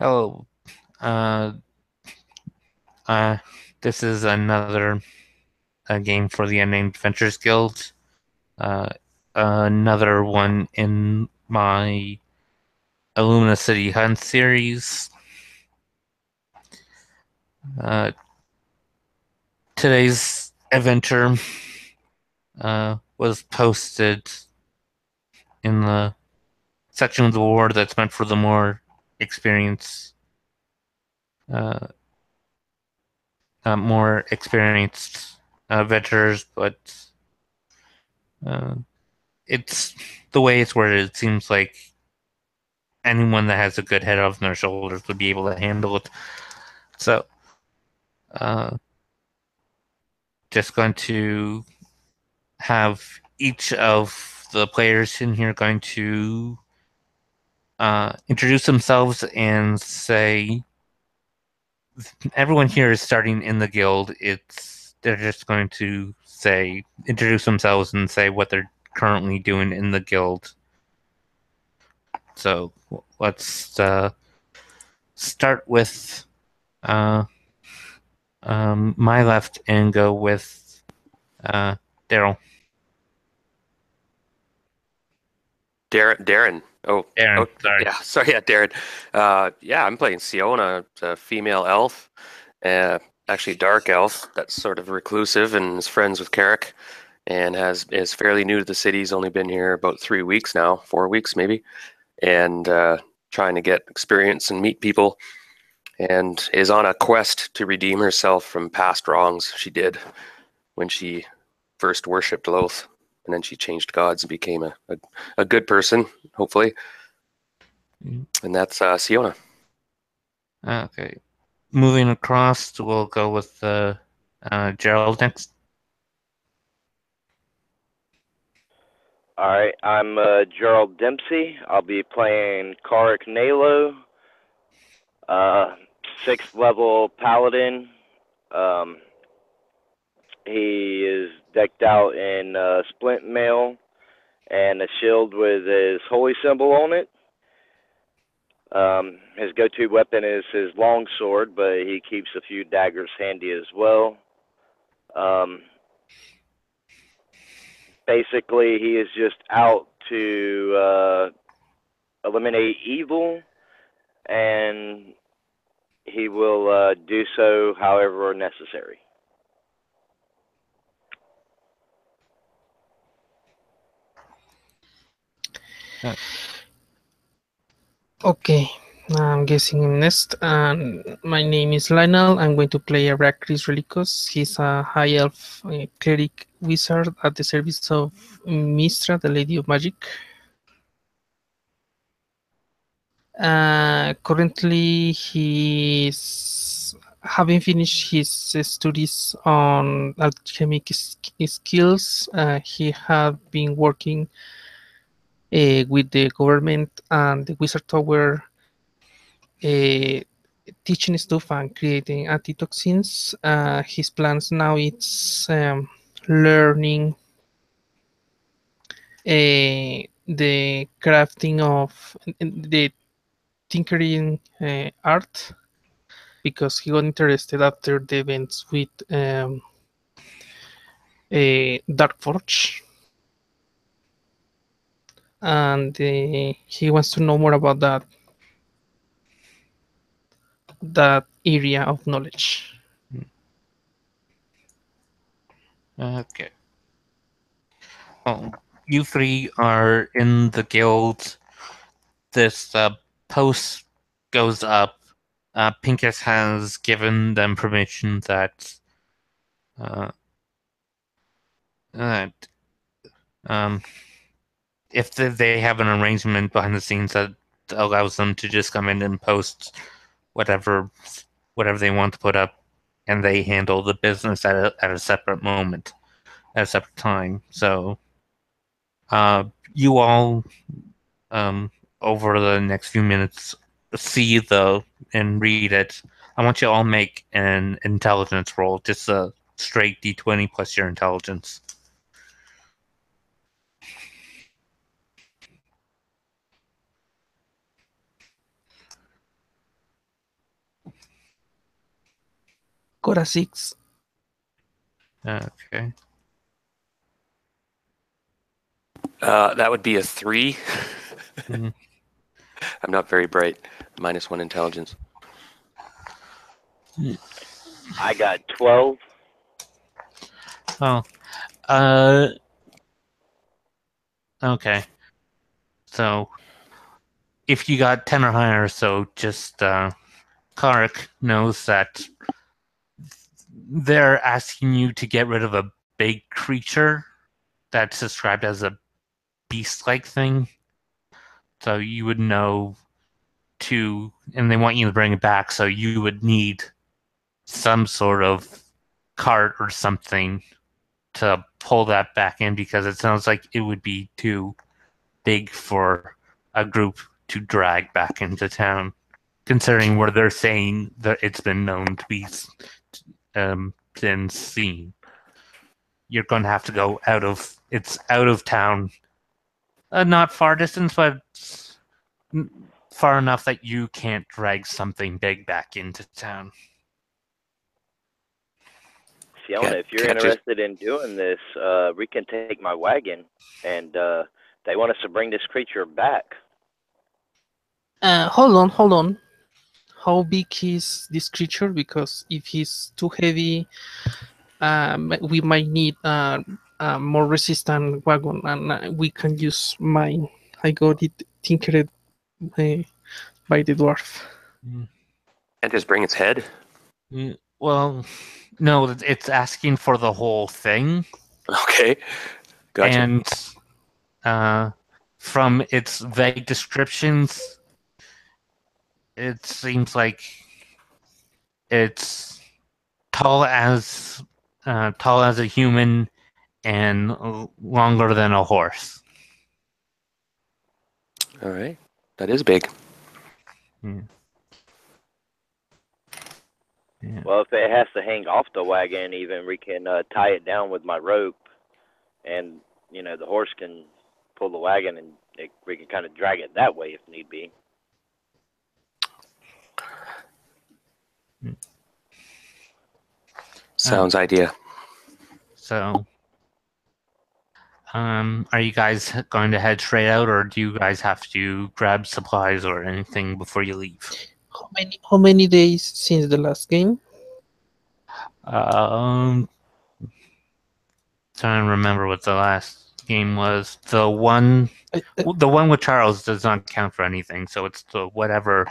Hello. Uh, uh, this is another game for the Unnamed Adventures Guild. Uh, Another one in my Illumina City Hunt series. Uh, Today's adventure was posted in the section of the war that's meant for the more experienced, uh, more experienced adventurers, but uh, it's the way it's worded. It seems like anyone that has a good head on their shoulders would be able to handle it. So, uh, just going to have each of the players in here going to introduce themselves and say everyone here is starting in the guild. They're just going to say introduce themselves and say what they're currently doing in the guild. So let's start with uh, my left and go with Daryl. Darren. Oh, Aaron, oh, sorry. yeah. Sorry, yeah, Darren. Yeah, I'm playing Siona, a female elf, actually dark elf that's sort of reclusive and is friends with Carrick, and is fairly new to the city. He's only been here about 3 weeks now, 4 weeks maybe, and trying to get experience and meet people, and is on a quest to redeem herself from past wrongs she did when she first worshipped Loth, and then she changed gods and became a good person, hopefully. And that's Siona. Okay. Moving across, we'll go with Gerald next. All right, I'm Gerald Dempsey. I'll be playing Karik Nalo, uh, 6th level paladin. Um, he is decked out in splint mail and a shield with his holy symbol on it. His go-to weapon is his long sword, but he keeps a few daggers handy as well. Basically, he is just out to eliminate evil, and he will do so however necessary. Okay, I'm guessing him next. And my name is Lionel. I'm going to play Arachris Relicus. He's a high elf cleric wizard at the service of Mistra, the Lady of Magic. Currently, he's having finished his studies on alchemic skills. He had been working with the government and the Wizard Tower, teaching stuff and creating antitoxins. His plans now is learning the crafting of the tinkering art, because he got interested after the events with Dark Forge, and he wants to know more about that area of knowledge. Okay. Well, you three are in the guild. This post goes up. Pincus has given them permission that that if they have an arrangement behind the scenes that allows them to just come in and post whatever they want to put up, and they handle the business at a separate moment, at a separate time. So, you all, over the next few minutes, see and read it. I want you all make an intelligence roll, just a straight D20 plus your intelligence. got a 6. Okay. That would be a 3. Mhm. I'm not very bright. -1 intelligence. I got 12. Oh. Okay. So if you got 10 or higher, so just Kark knows that they're asking you to get rid of a big creature that's described as a beast-like thing. So you would know and they want you to bring it back, so you would need some sort of cart or something to pull that back in, because it sounds like it would be too big for a group to drag back into town, considering where they're saying that it's been known to be been seen. You're going to have to go out of town, not far distance, but far enough that you can't drag something big back into town. Fiona, if you're interested in doing this, we can take my wagon, and they want us to bring this creature back. Hold on. How big is this creature? Because if he's too heavy, we might need a more resistant wagon, and we can use mine. I got it tinkered by the dwarf. And just bring its head? Well, no, it's asking for the whole thing. Okay. Gotcha. And from its vague descriptions, it seems like it's tall as a human and longer than a horse. All right. That is big. Yeah. Well, if it has to hang off the wagon, even we can tie it down with my rope, and the horse can pull the wagon, and we can kind of drag it that way if need be. Sounds idea. So, are you guys going to head straight out, or do you guys have to grab supplies or anything before you leave? How many days since the last game? Trying to remember what the last game was. The one with Charles does not count for anything, so it's the whatever.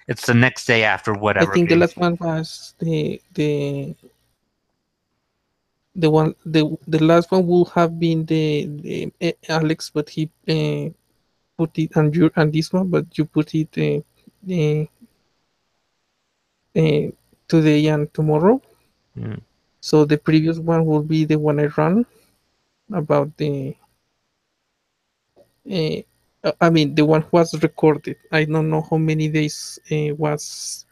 It's the next day after whatever. I think the last one was the last one would have been the Alex, but he put it and this one, but you put it today and tomorrow. Yeah. So the previous one will be the one I run about the. I mean, the one was recorded. I don't know how many days was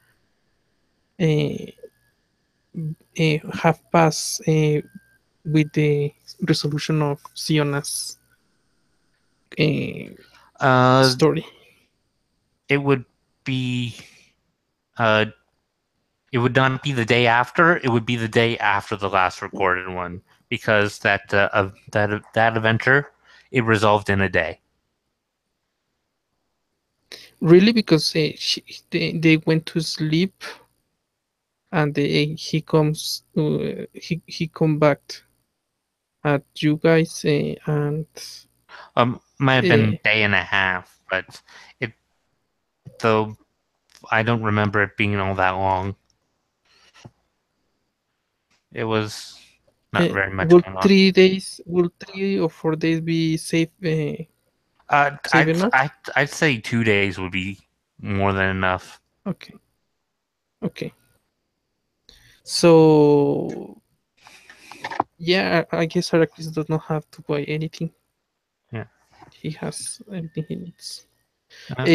have passed with the resolution of Siona's story. It would be. It would not be the day after. It would be the day after the last recorded one, because that adventure, it resolved in a day. Really, because they went to sleep, and he comes he come back at you guys and might have been a day and a half, but though I don't remember it being all that long. It was not very much. Will 3 days? Will 3 or 4 days be safe? I'd say 2 days would be more than enough. Okay. So yeah, I guess Arrakis does not have to buy anything. Yeah, he has everything he needs. Uh-huh.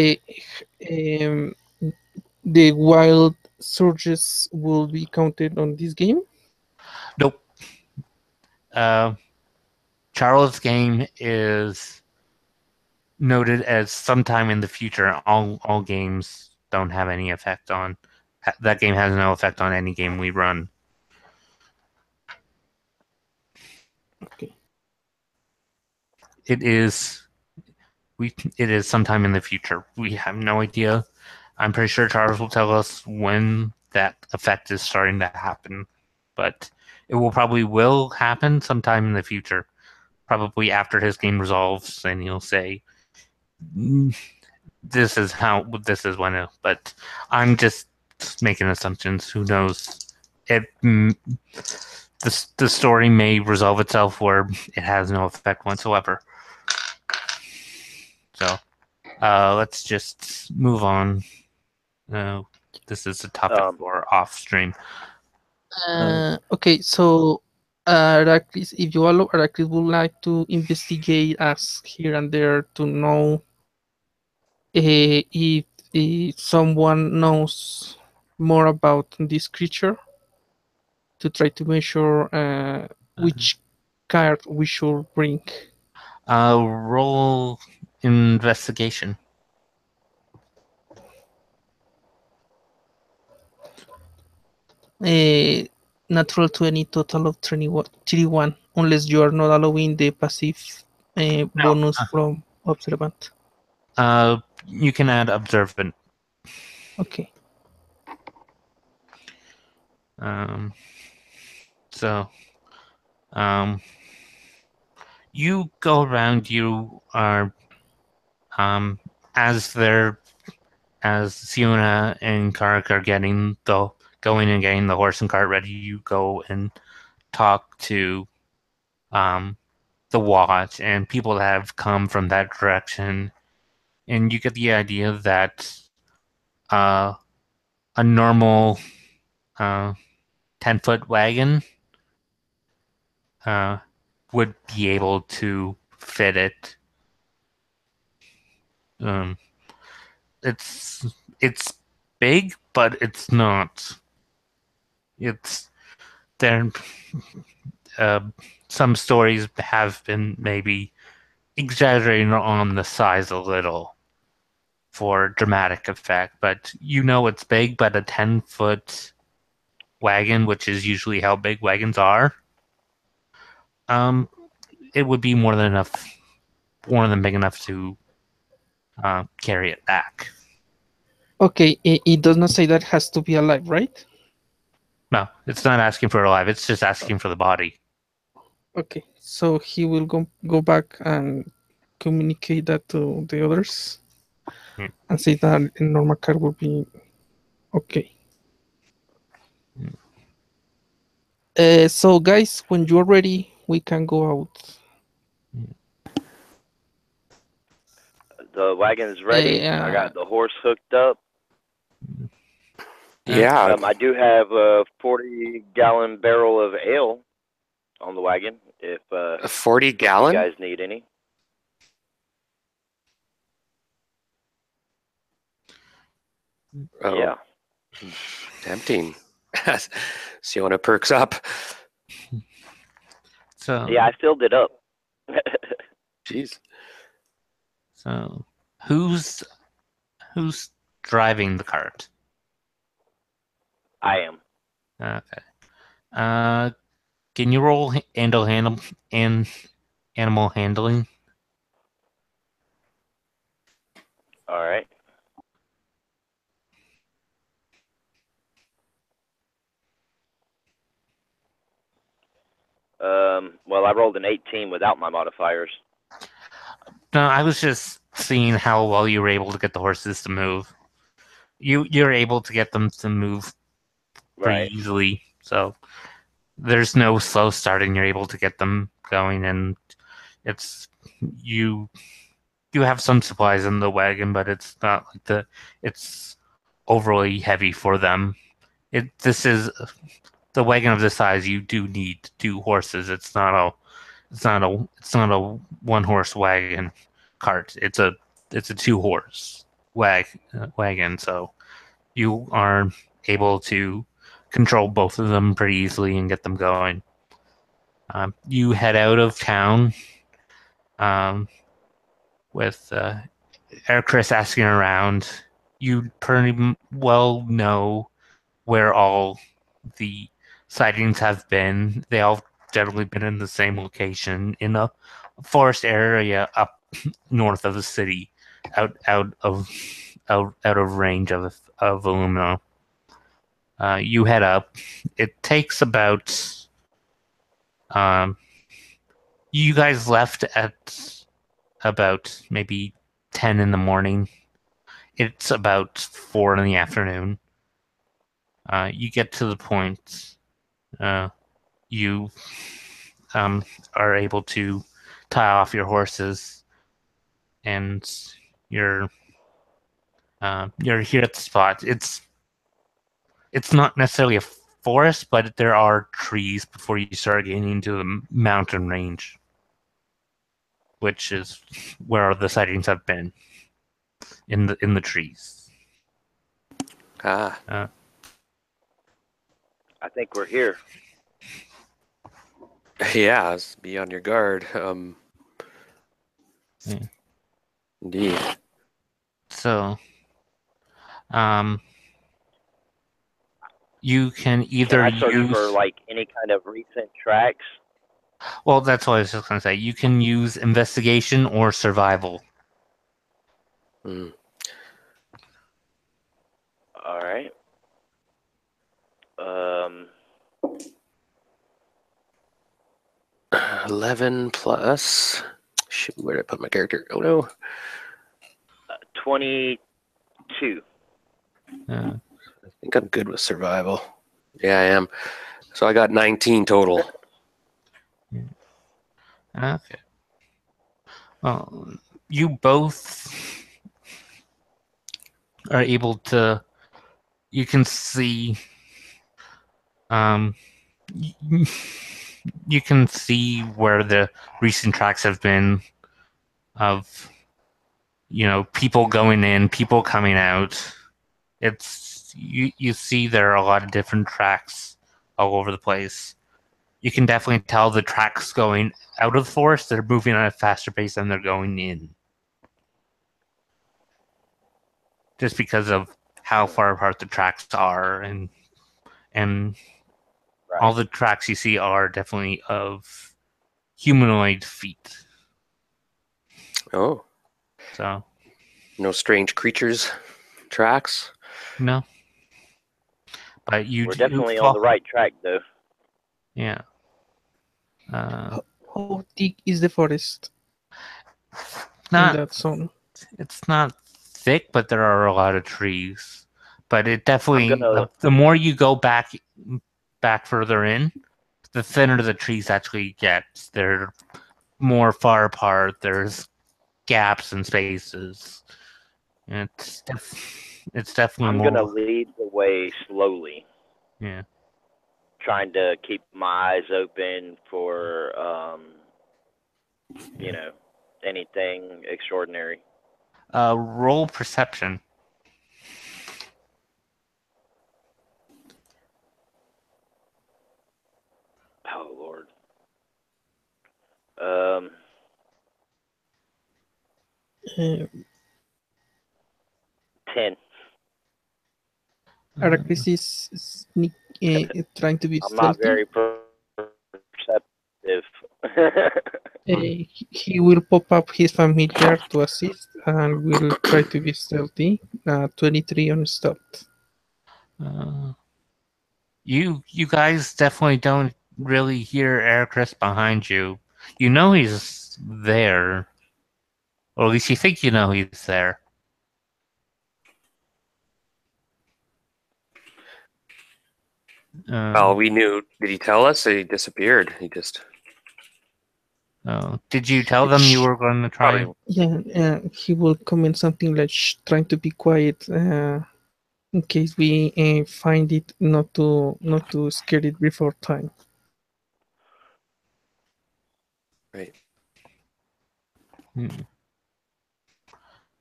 The wild surges will be counted on this game? Nope. Charles' game is noted as sometime in the future. All games don't have any effect on that game. Has no effect on any game we run. Okay. It is sometime in the future. We have no idea. I'm pretty sure Charles will tell us when that effect is starting to happen, but it will happen sometime in the future. Probably after his game resolves, and he'll say, "This is when." But I'm just making assumptions. Who knows? The story may resolve itself where it has no effect whatsoever. So, let's just move on. This is a topic for off stream. Okay, so Aracris, if you allow, Aracris would like to investigate us here and there to know if someone knows more about this creature, to try to measure which card we should bring. Roll investigation. Natural 20, total of 31, unless you are not allowing the passive bonus from observant. You can add observant. Okay. So, you go around. You are, as Siona and Karak are going and getting the horse and cart ready, you go and talk to, the watch and people that have come from that direction, and you get the idea that, a normal, 10-foot wagon would be able to fit it. It's big, but it's not. It's there. Some stories have been maybe exaggerating on the size a little for dramatic effect, but it's big. But a 10-foot wagon, which is usually how big wagons are, it would be more than big enough to carry it back. Okay, it does not say that it has to be alive, right? No, it's not asking for it alive. It's just asking for the body. Okay, so he will go back and communicate that to the others and say that a normal car will be okay. So guys, when you're ready, we can go out. The wagon's ready. I got the horse hooked up. Yeah. I do have a 40-gallon barrel of ale on the wagon. If a 40-gallon? You guys need any? Oh. Yeah. Tempting. Siona perks up. So yeah, I filled it up. Jeez. So who's driving the cart? I am. Okay. Can you roll animal handling? All right. Well, I rolled an 18 without my modifiers. No, I was just seeing how well you were able to get the horses to move. You're able to get them to move pretty easily, so there's no slow starting. You're able to get them going, and you have some supplies in the wagon, but it's not like it's overly heavy for them. This is the wagon of this size. You do need 2 horses. It's not a 1-horse wagon cart. It's a 2-horse wagon. So you are able to control both of them pretty easily and get them going. You head out of town, with Chris asking around. You pretty well know where all the sightings have been. They all definitely been in the same location in a forest area up north of the city, out of range of Illumina. You head up. It takes about you guys left at about maybe 10 in the morning. It's about 4 in the afternoon. You get to the point. You are able to tie off your horses, and you're here at the spot. It's not necessarily a forest, but there are trees before you start getting into the mountain range, which is where the sightings have been in the trees. Ah. I think we're here. Yeah, be on your guard. Yeah. Indeed. So, you can either Can I search use for like any kind of recent tracks? Well, that's what I was just gonna say. You can use investigation or survival. Mm. All right. 11 plus. Shoot, where did I put my character? Oh no. 22. I think I'm good with survival. Yeah, I am. So I got 19 total. Okay. Well, you both are able to. You can see. You can see where the recent tracks have been of, people going in, people coming out. It's you see there are a lot of different tracks all over the place. You can definitely tell the tracks going out of the forest, they're moving at a faster pace than they're going in. Just because of how far apart the tracks are, and Right. all the tracks you see are definitely of humanoid feet. Oh. So No strange creatures tracks? no. But We're definitely on the right track, though. Yeah. How thick is the forest in that zone? It's not thick, but there are a lot of trees. But it definitely, the more you go back further in, the thinner the trees actually get. They're more far apart. There's gaps and spaces. It's definitely I'm more. gonna lead the way slowly. Yeah. Trying to keep my eyes open for, anything extraordinary. Roll perception. Oh Lord. 10. Aracris is trying to be I'm not stealthy. very perceptive. He will pop up his familiar to assist and will try to be stealthy. 23 unstopped. You guys definitely don't really hear Ericris behind you. You know he's there. Or at least you think you know he's there. Well, we knew. Did he tell us? He disappeared. He just. Oh, did you tell them you were going to try? Yeah, he will comment something like, "Shh, trying to be quiet, in case we find it, not to scare it before time." Right.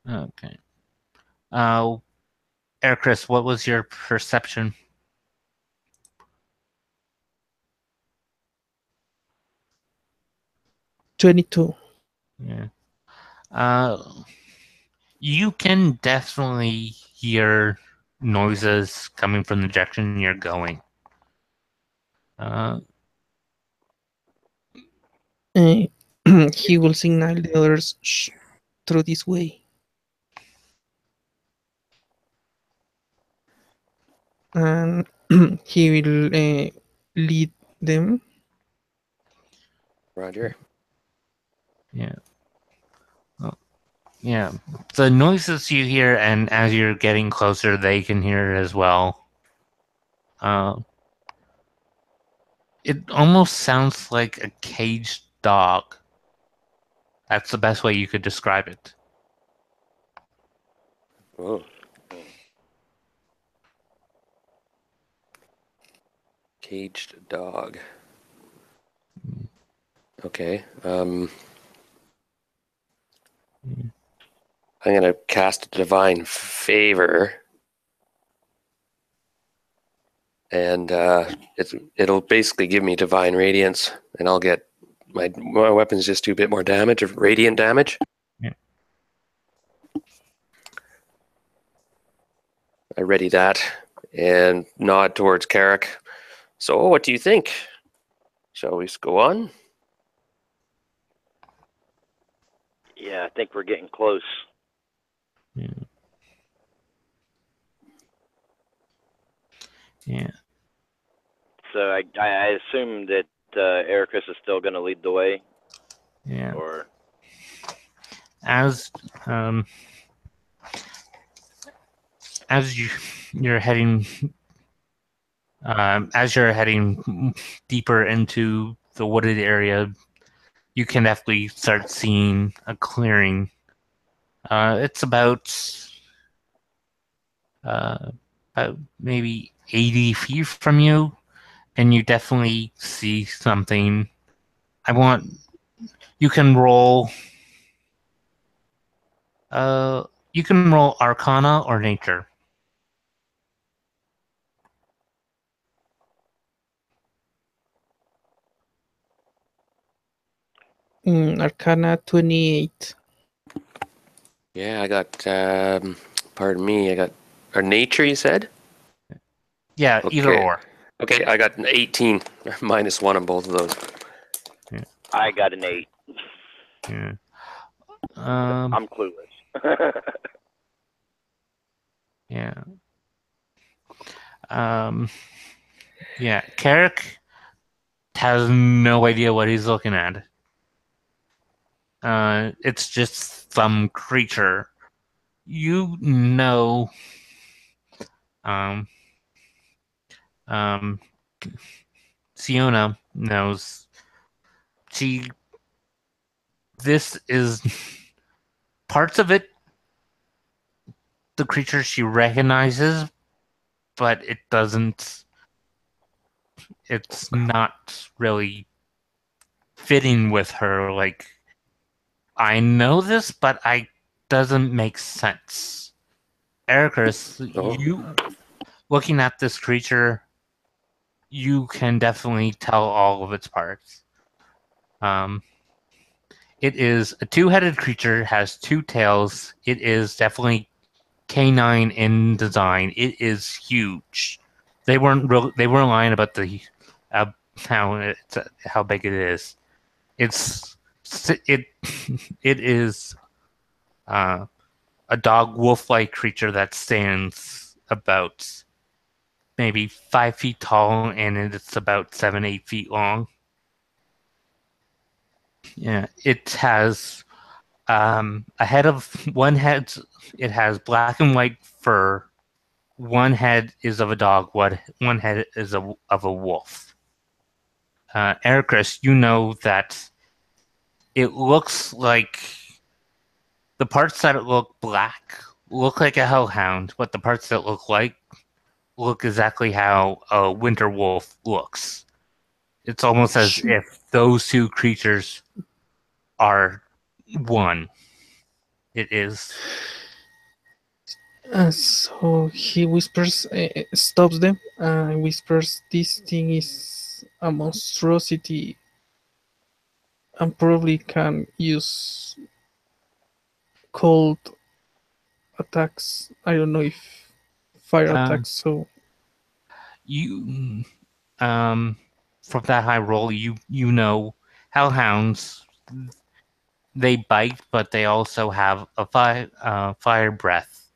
Okay. Ericris, what was your perception? $22. Yeah. You can definitely hear noises coming from the direction you're going. he will signal the others, "Shh, through this way." And he will lead them. Roger. Yeah. Yeah. The noises you hear, and as you're getting closer, they can hear it as well. It almost sounds like a caged dog. That's the best way you could describe it. Oh. Caged dog. Okay. I'm gonna cast Divine Favor, and it'll basically give me Divine Radiance, and I'll get my weapons just do a bit more damage, of radiant damage. Yeah. I ready that and nod towards Carrick. So, what do you think? Shall we go on? Yeah, I think we're getting close. Yeah. Yeah. So I assume that Ericus is still going to lead the way. Yeah. Or As you're heading as you're heading deeper into the wooded area, you can definitely start seeing a clearing. It's about maybe 80 feet from you, and you definitely see something. You can roll. You can roll Arcana or Nature. Arcana 28. Yeah, I got. Pardon me. I got. Or nature, you said? Yeah, Okay. either or. Okay, I got an 18, -1 on both of those. Yeah. I got an 8. Yeah. I'm clueless. Yeah. Yeah. Carrick has no idea what he's looking at. It's just some creature. You know. Siona knows. This is parts of it. The creature she recognizes, but it doesn't. It's not really fitting with her. Like, I know this, but I doesn't make sense. Ericus, you looking at this creature, you can definitely tell all of its parts. It is a two-headed creature, has two tails. It is definitely canine in design. It is huge. They weren't lying about the how big it is. It is a dog wolf-like creature that stands about maybe 5 feet tall, and it's about 7-8 feet long. Yeah, it has a head of one head. It has black and white fur. One head is of a dog. One head is of a wolf. Ericus, you know that it looks like the parts that look black look like a hellhound, but the parts that look exactly how a winter wolf looks. It's almost as if those two creatures are one. It is. So he whispers, stops them, and whispers, "This thing is a monstrosity and probably can use cold attacks. I don't know if fire attacks, so..." You from that high roll, you know hellhounds, they bite, but they also have a fire breath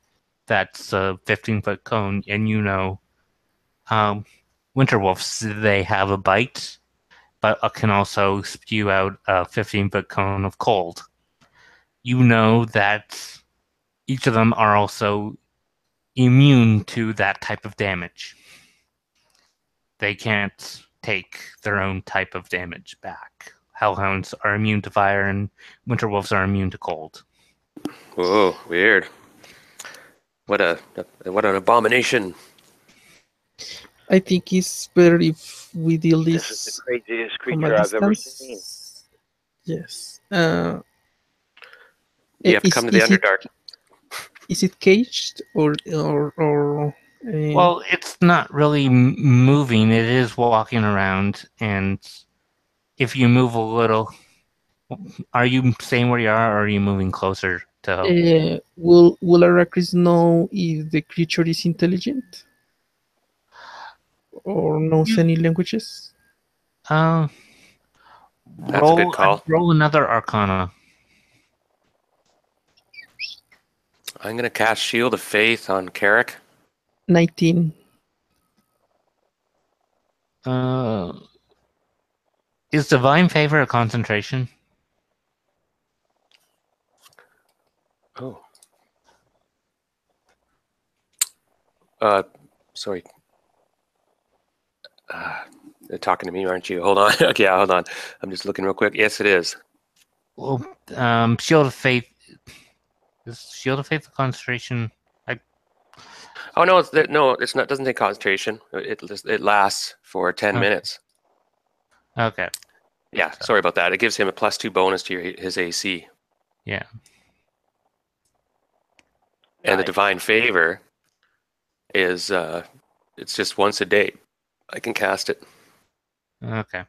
that's a 15-foot cone, and winter wolves, they have a bite, but can also spew out a 15-foot cone of cold. You know that each of them are also immune to that type of damage. They can't take their own type of damage back. Hellhounds are immune to fire, and winter wolves are immune to cold. Whoa, weird. What an abomination. I think it's better if we deal This is the this craziest from a creature I've ever seen. distance. Yes. You have to come to the Underdark. Is it caged or Well, it's not really moving. It is walking around, and if you move a little, are you staying where you are, or are you moving closer to? will Arrakis know if the creature is intelligent or knows any languages? That's a good call. Roll another Arcana. I'm going to cast Shield of Faith on Carrick. 19. Is Divine Favor a concentration? Oh. Sorry. You're talking to me, aren't you? Hold on. Okay, hold on. I'm just looking real quick. Yes, it is. Well, Shield of Faith. Is Shield of Faith a concentration? Oh no, it's not. Doesn't take concentration. It lasts for 10 minutes. Okay. Yeah, sorry about that. It gives him a +2 bonus to his AC. Yeah. And the Divine Favor is it's just once a day. I can cast it. Okay.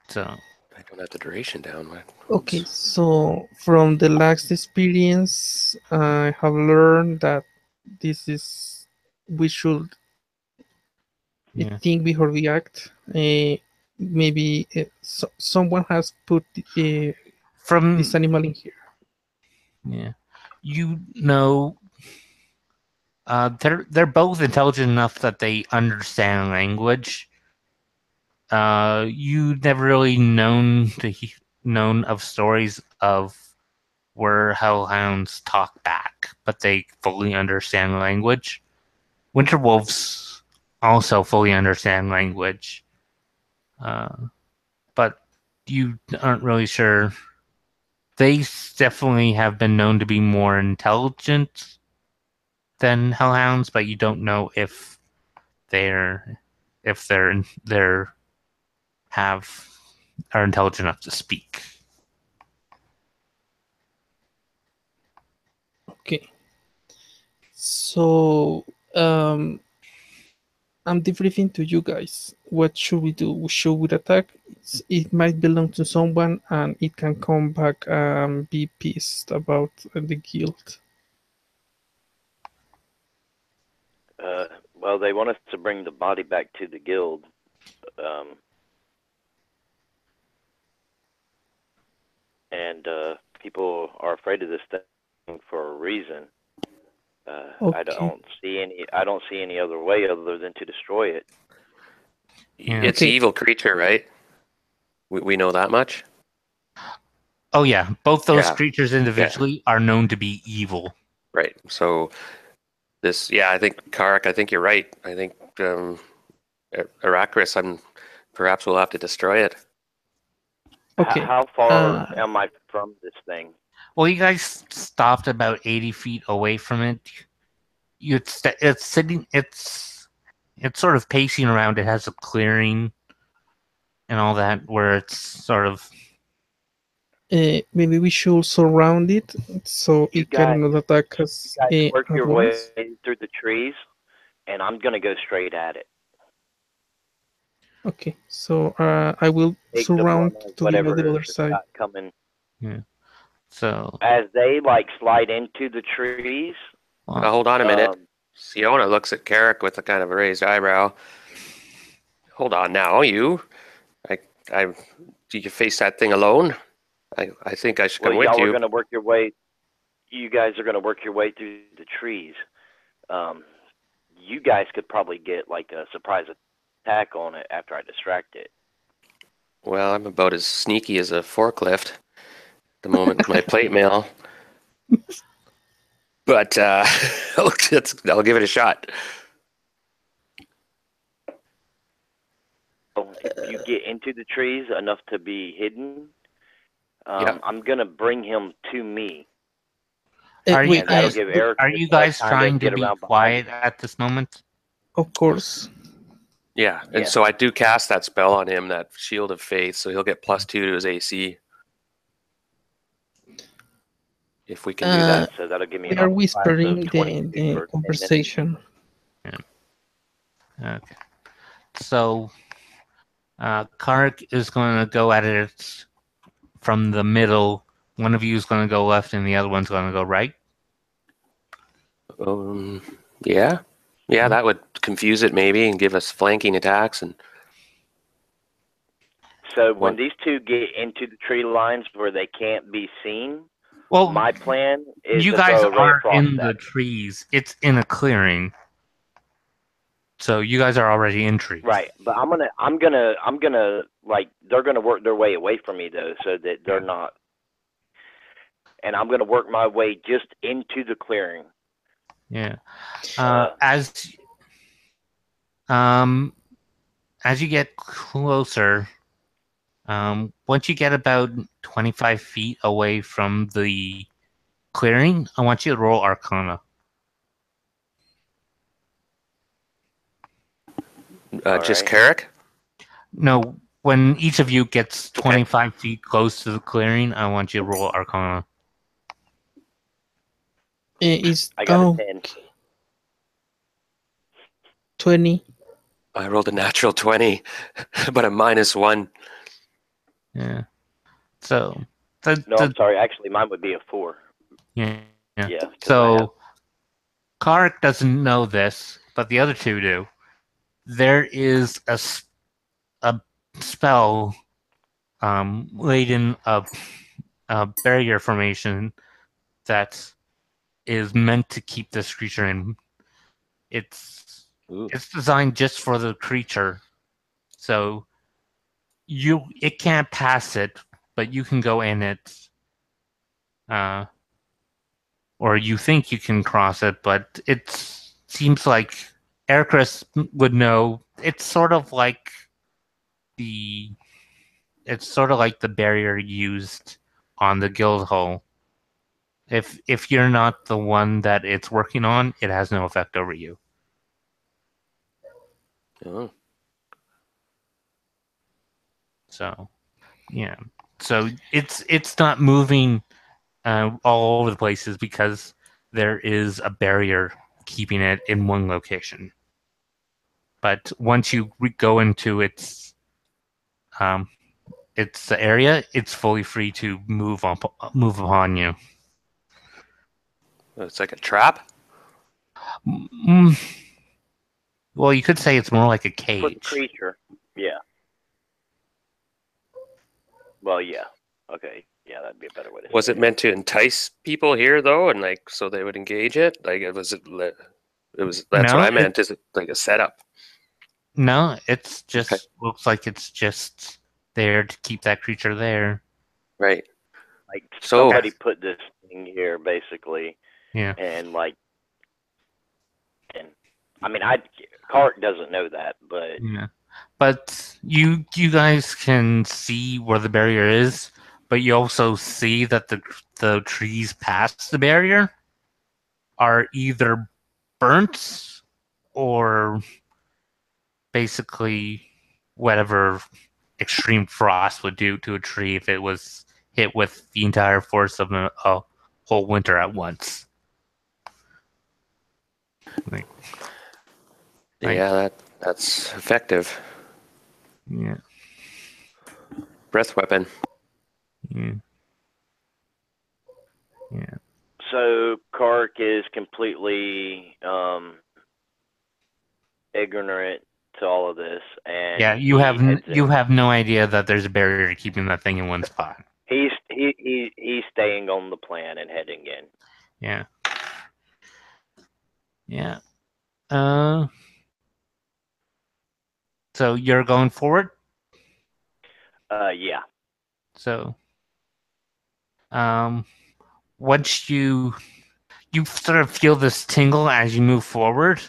So I don't have the duration down. Okay, so from the last experience, I have learned that we should think before we act. Maybe someone has put this animal in here. Yeah, they're both intelligent enough that they understand language. You never really known of stories of where hellhounds talk back, but they fully understand language. Winter wolves also fully understand language, but you aren't really sure. They definitely have been known to be more intelligent than hellhounds, but you don't know if they're are intelligent enough to speak. Okay. So I'm debriefing to you guys. What should we do? Should we attack? It might belong to someone, and it can come back and be pissed about the guild. Well, they want us to bring the body back to the guild. And people are afraid of this thing for a reason. Okay. I don't see any other way other than to destroy it. Yeah. It's an evil creature, right? We know that much. Oh yeah, both those creatures individually are known to be evil. Right. So this, I think Karek, I think you're right. I think Arrakis, perhaps we'll have to destroy it. Okay. How far am I from this thing? Well, you guys stopped about 80 feet away from it. It's sitting. It's sort of pacing around. It has a clearing and all that, where it's sort of. Maybe we should surround it so it cannot attack us. You guys work your way through the trees, and I'm gonna go straight at it. Okay, so I will surround to the other side. Coming. Yeah. So as they slide into the trees. Now, hold on a minute. Siona looks at Carrick with a kind of a raised eyebrow. Hold on now, you. you face that thing alone? I think I should come with y'all you. are gonna work your way. You guys are gonna work your way through the trees. You guys could probably get like a surprise attack on it after I distract it. Well, I'm about as sneaky as a forklift at the moment with my plate mail. But I'll give it a shot. If you get into the trees enough to be hidden, Yep. I'm gonna bring him to me. Are you And that'll guys give Eric guys time trying to get be around quiet at this moment? Of course. Yeah, and Yeah. so I do cast that spell on him, that Shield of Faith, so he'll get +2 to his AC. If we can do that. So that'll give me We an are alpha class of whispering 22 the for 10 minutes. conversation. Okay. So, Kark is going to go at it from the middle. One of you is going to go left, and the other one's going to go right. Yeah, that would confuse it maybe and give us flanking attacks. And so when these two get into the tree lines where they can't be seen, well, my plan is you to guys throw a ray of aren't frost in at the them. trees. It's in a clearing. So you guys are already in trees. Right, but I'm gonna like they're gonna work their way away from me though, so that they're not. And I'm gonna work my way just into the clearing. Yeah. As you get closer, once you get about 25 feet away from the clearing, I want you to roll Arcana. Just Carrick? No, when each of you gets 25 feet close to the clearing, I want you to roll Arcana. I got a 10. 20. I rolled a natural 20, but a -1. Yeah. So I'm sorry. Actually, mine would be a 4. Yeah. Yeah. So Kark doesn't know this, but the other two do. There is a spell laid in a barrier formation that is meant to keep this creature in. It's designed just for the creature, so it can't pass it, but you can go in it, or you think you can cross it, but it seems like Ericus would know. It's sort of like the barrier used on the guild hall. If you're not the one that it's working on, it has no effect over you. Oh. So, yeah. So it's not moving all over the places because there is a barrier keeping it in one location. But once you go into its area, it's fully free to move upon you. It's like a trap? Well, you could say it's more like a cage. For the creature. Yeah. Well, yeah. Okay. Yeah, that'd be a better way to say it. Was it meant to entice people here though, and like so they would engage it? Like that's what I meant. Is it like a setup? No, it's just looks like it's just there to keep that creature there. Right. Like somebody put this thing here basically. Yeah. And I mean, Cart doesn't know that, but yeah. But you guys can see where the barrier is, but you also see that the trees past the barrier are either burnt or basically whatever extreme frost would do to a tree if it was hit with the entire force of a whole winter at once. Yeah, that's effective. Yeah. Breath weapon. Yeah. Yeah. So Kark is completely ignorant to all of this, and Yeah, you have no idea that there's a barrier keeping that thing in one spot. He's staying on the plan and heading in. Yeah. Yeah. So you're going forward? Yeah. So, once you sort of feel this tingle as you move forward,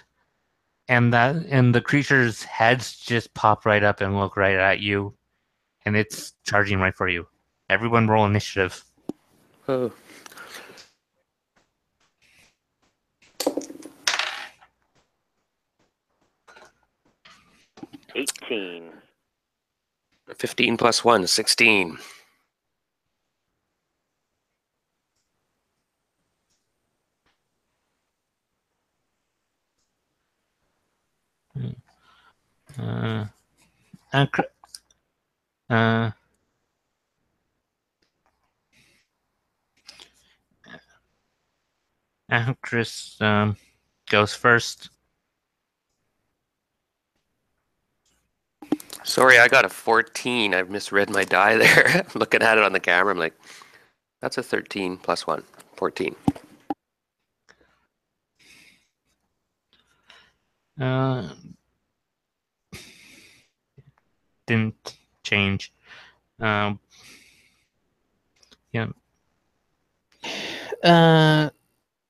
and the creature's heads just pop right up and look right at you, and it's charging right for you. Everyone roll initiative. Oh. $18. 15 plus 1, 16. Chris goes first. Sorry, I got a 14. I've misread my die there. I'm looking at it on the camera. I'm like, that's a 13 plus 1, 14. Didn't change. Yeah.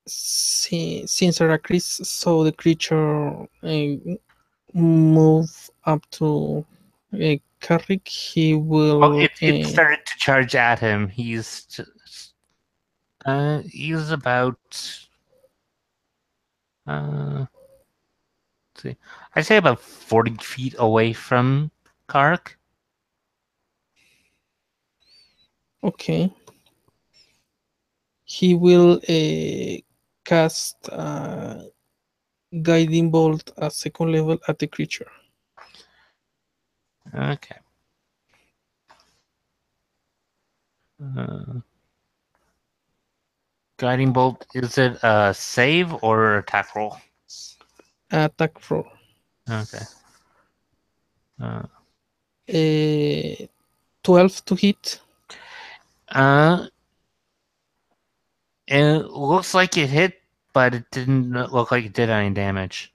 Since Heracles saw the creature move up to Carrick, he will. Well, it started to charge at him. He's about. Let's see, I'd say about 40 feet away from Kark. Okay. He will cast Guiding Bolt at second level at the creature. Okay. Guiding Bolt, is it a save or attack roll? Attack roll. Okay. 12 to hit. It looks like it hit, but it didn't look like it did any damage.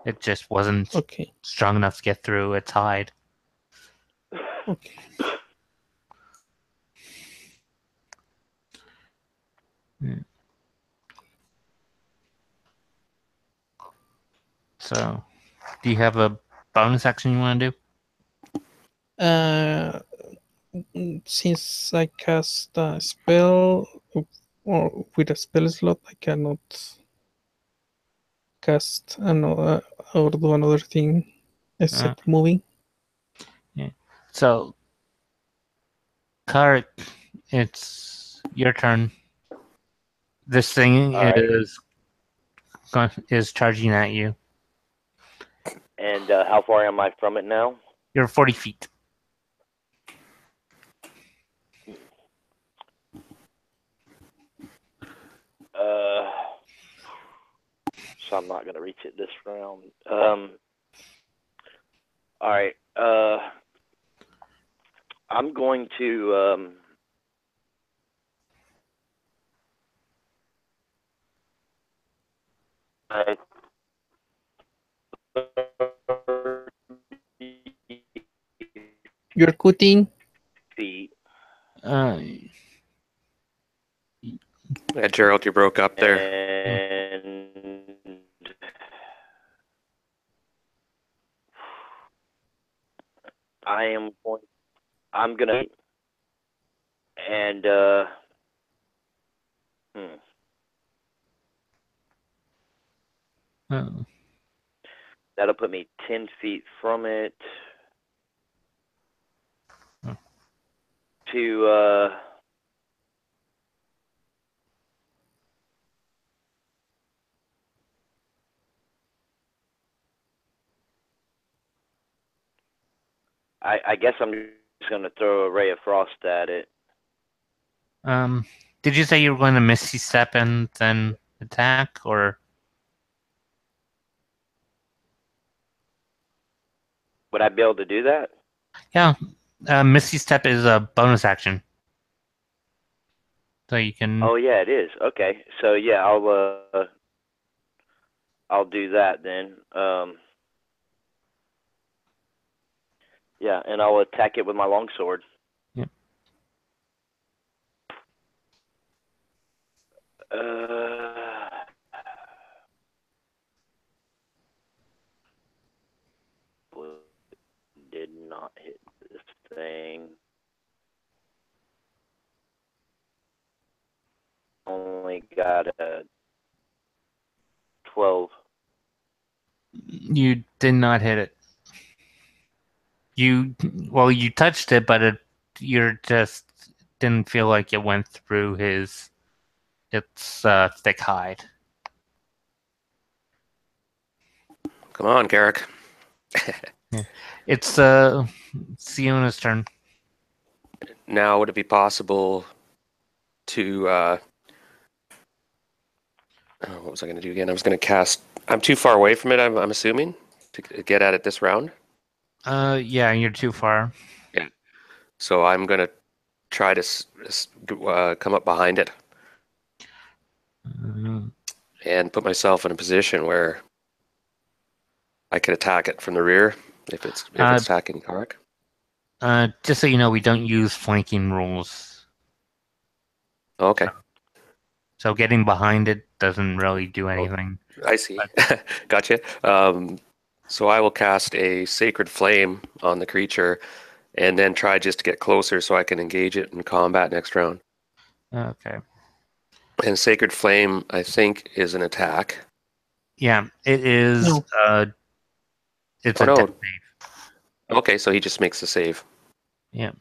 It just wasn't strong enough to get through its hide. Okay. So, do you have a bonus action you want to do? Since I cast a spell or with a spell slot, I cannot cast another or do another thing except moving. Yeah. So, Kark, it's your turn. This thing is charging at you. And how far am I from it now? You're 40 feet. So I'm not going to reach it this round. All right. I'm going to... You're cutting. Feet. Yeah, Gerald, you broke up there. And I'm gonna and that'll put me 10 feet from it to I guess I'm just gonna throw a ray of frost at it. Did you say you were going to Misty Step and then attack, or? Would I be able to do that? Yeah. Misty Step is a bonus action. So you can... Oh, yeah, it is. Okay. So, yeah, I'll do that then. Yeah, and I'll attack it with my longsword. Yep. Did not hit this thing. Only got a 12. You did not hit it. You touched it, but you just didn't feel like it went through its thick hide. Come on, Carrick. Yeah. It's Siona's turn. Now, would it be possible to... what was I going to do again? I was going to cast... I'm too far away from it, I'm assuming, to get at it this round. Yeah, you're too far. Yeah. So I'm going to try to come up behind it and put myself in a position where I could attack it from the rear if it's attacking Carrick. Just so you know, we don't use flanking rules. Okay. So getting behind it doesn't really do anything. I see. Gotcha. So I will cast a Sacred Flame on the creature and then try just to get closer so I can engage it in combat next round. Okay. And Sacred Flame, I think, is an attack. Yeah, it is. No. It's a death save. Okay, so he just makes the save. Yeah.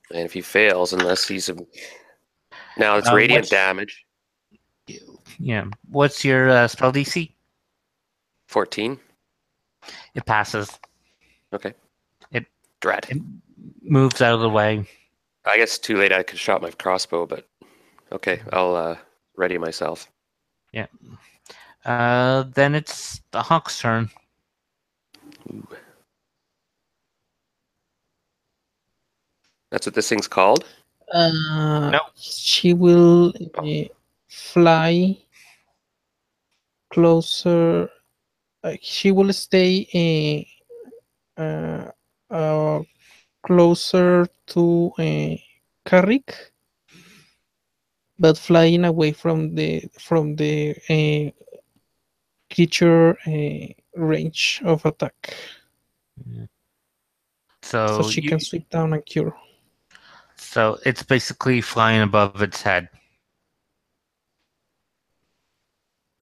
And if he fails, unless he's a... Now it's radiant damage. Yeah. What's your spell DC? 14. It passes. Okay. It Dread. moves out of the way. I guess too late. I could shot my crossbow, but okay, I'll ready myself. Yeah. Then it's the Hawk's turn. Ooh. That's what this thing's called? No. She will fly closer. She will stay closer to Carrick, but flying away from the creature range of attack. So she can sweep down and cure. So it's basically flying above its head.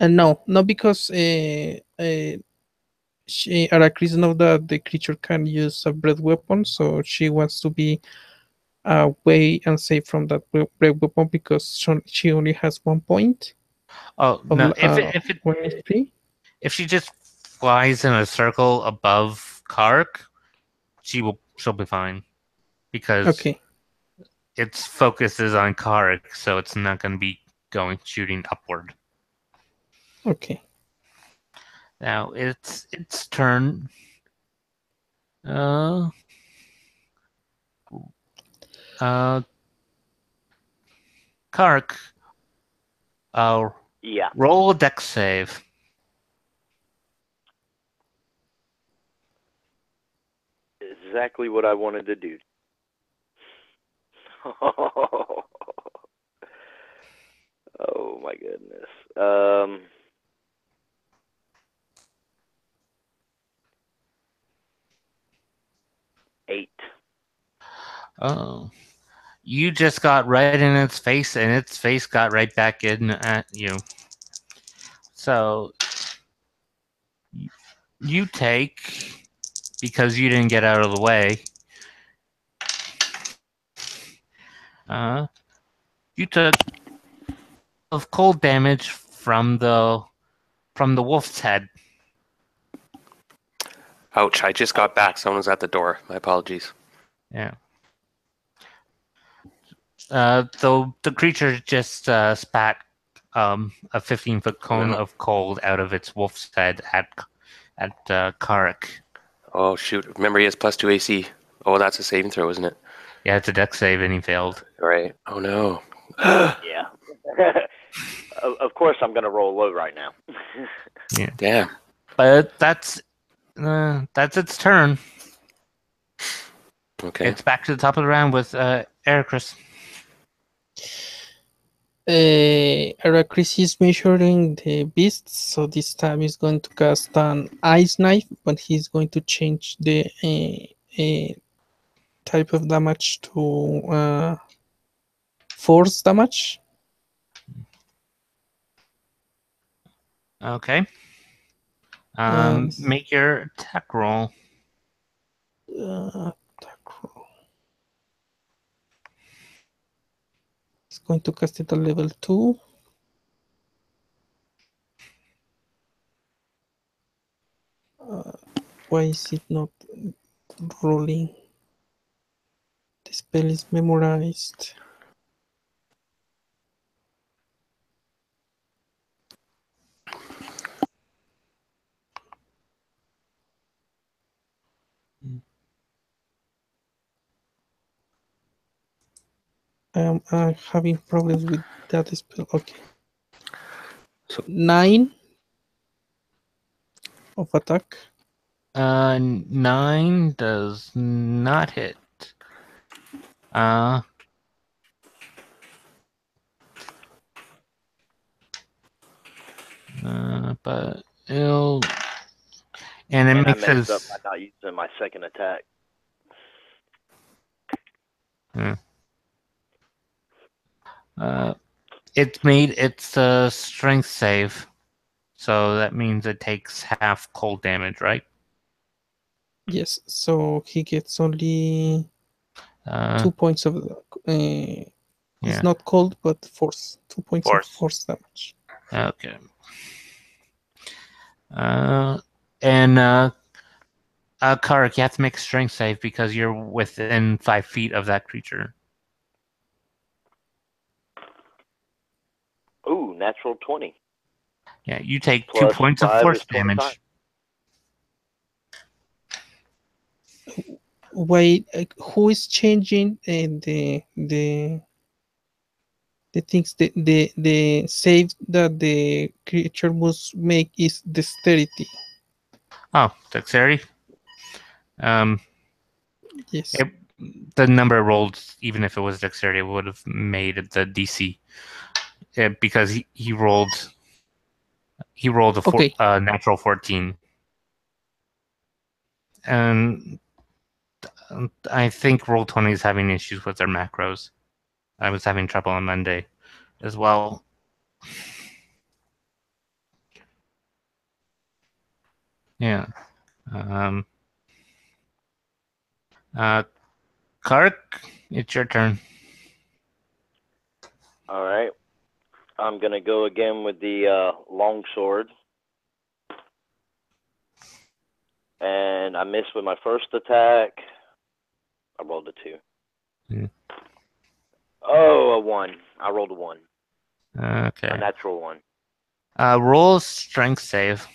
And no, because Arachris knows that the creature can use a breath weapon, so she wants to be away and safe from that breath weapon because she only has 1 point. Oh no! If she just flies in a circle above Kark, she'll be fine because its focus is on Kark, so it's not going to be shooting upward. Okay. Now it's turn. Kark. Yeah. Roll a dex save. Exactly what I wanted to do. Oh my goodness. 8. Oh. You just got right in its face, and its face got right back in at you. So you take, because you didn't get out of the way, you took of cold damage from the wolf's head. Ouch, I just got back. Someone's at the door. My apologies. Yeah. The creature just spat a 15-foot cone of cold out of its wolf's head at Karek. Oh, shoot. Remember, he has +2 AC. Oh, that's a saving throw, isn't it? Yeah, it's a deck save, and he failed. Right. Oh, no. Yeah. Of course, I'm going to roll low right now. Yeah. Damn. But that's its turn. Okay. It's back to the top of the round with Ericris. Aracris is measuring the beast, so this time he's going to cast an ice knife, but he's going to change the type of damage to force damage. Okay. And Make your attack roll. attack roll. He's going to cast it at level 2. Why is it not rolling? The spell is memorized. I'm having problems with that spell. Okay. So 9 of attack. 9 does not hit. But it'll, and it And I makes messed up his. by not using my second attack. It made its strength save, so that means it takes half cold damage, right? Yes, so he gets only 2 points of. It's not cold, but force. 2 points of force damage. Okay. And Karik, you have to make a strength save because you're within 5 feet of that creature. Ooh, natural 20. Yeah, you take Plus 2 points of 5 force is 25. damage. Wait, who is changing the things? The save that the creature must make is dexterity. Oh, dexterity. Yes. The number rolled, even if it was dexterity, would have made the DC. Because he rolled a natural 14. And I think Roll20 is having issues with their macros. I was having trouble on Monday as well. Yeah. Kark, it's your turn. All right. I'm going to go again with the long sword. And I missed with my first attack. I rolled a 2. Yeah. Oh, a 1. I rolled a 1. Okay. A natural 1. Roll a strength save.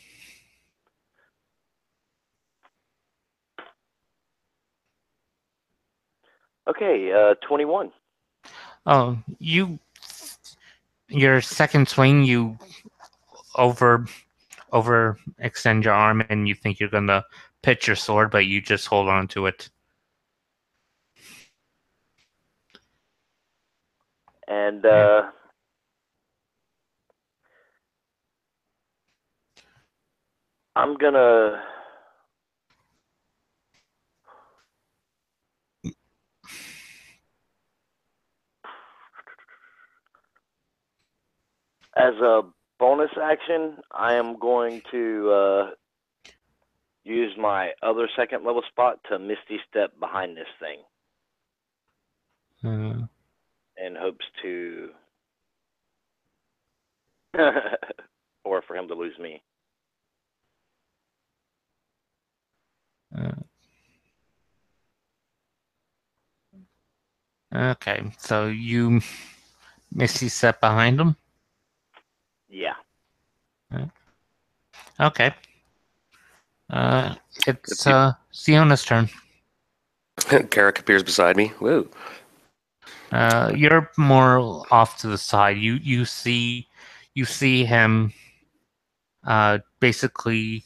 Okay, 21. Oh, your second swing, you overextend your arm and you think you're gonna pitch your sword, but you just hold on to it. And I'm gonna as a bonus action, I am going to use my other second level spot to Misty Step behind this thing. In hopes to or for him to lose me. Okay, so you Misty Step behind him? Yeah. Okay. It's Siona's turn. Carrick appears beside me. Whoa. You're more off to the side. You see him basically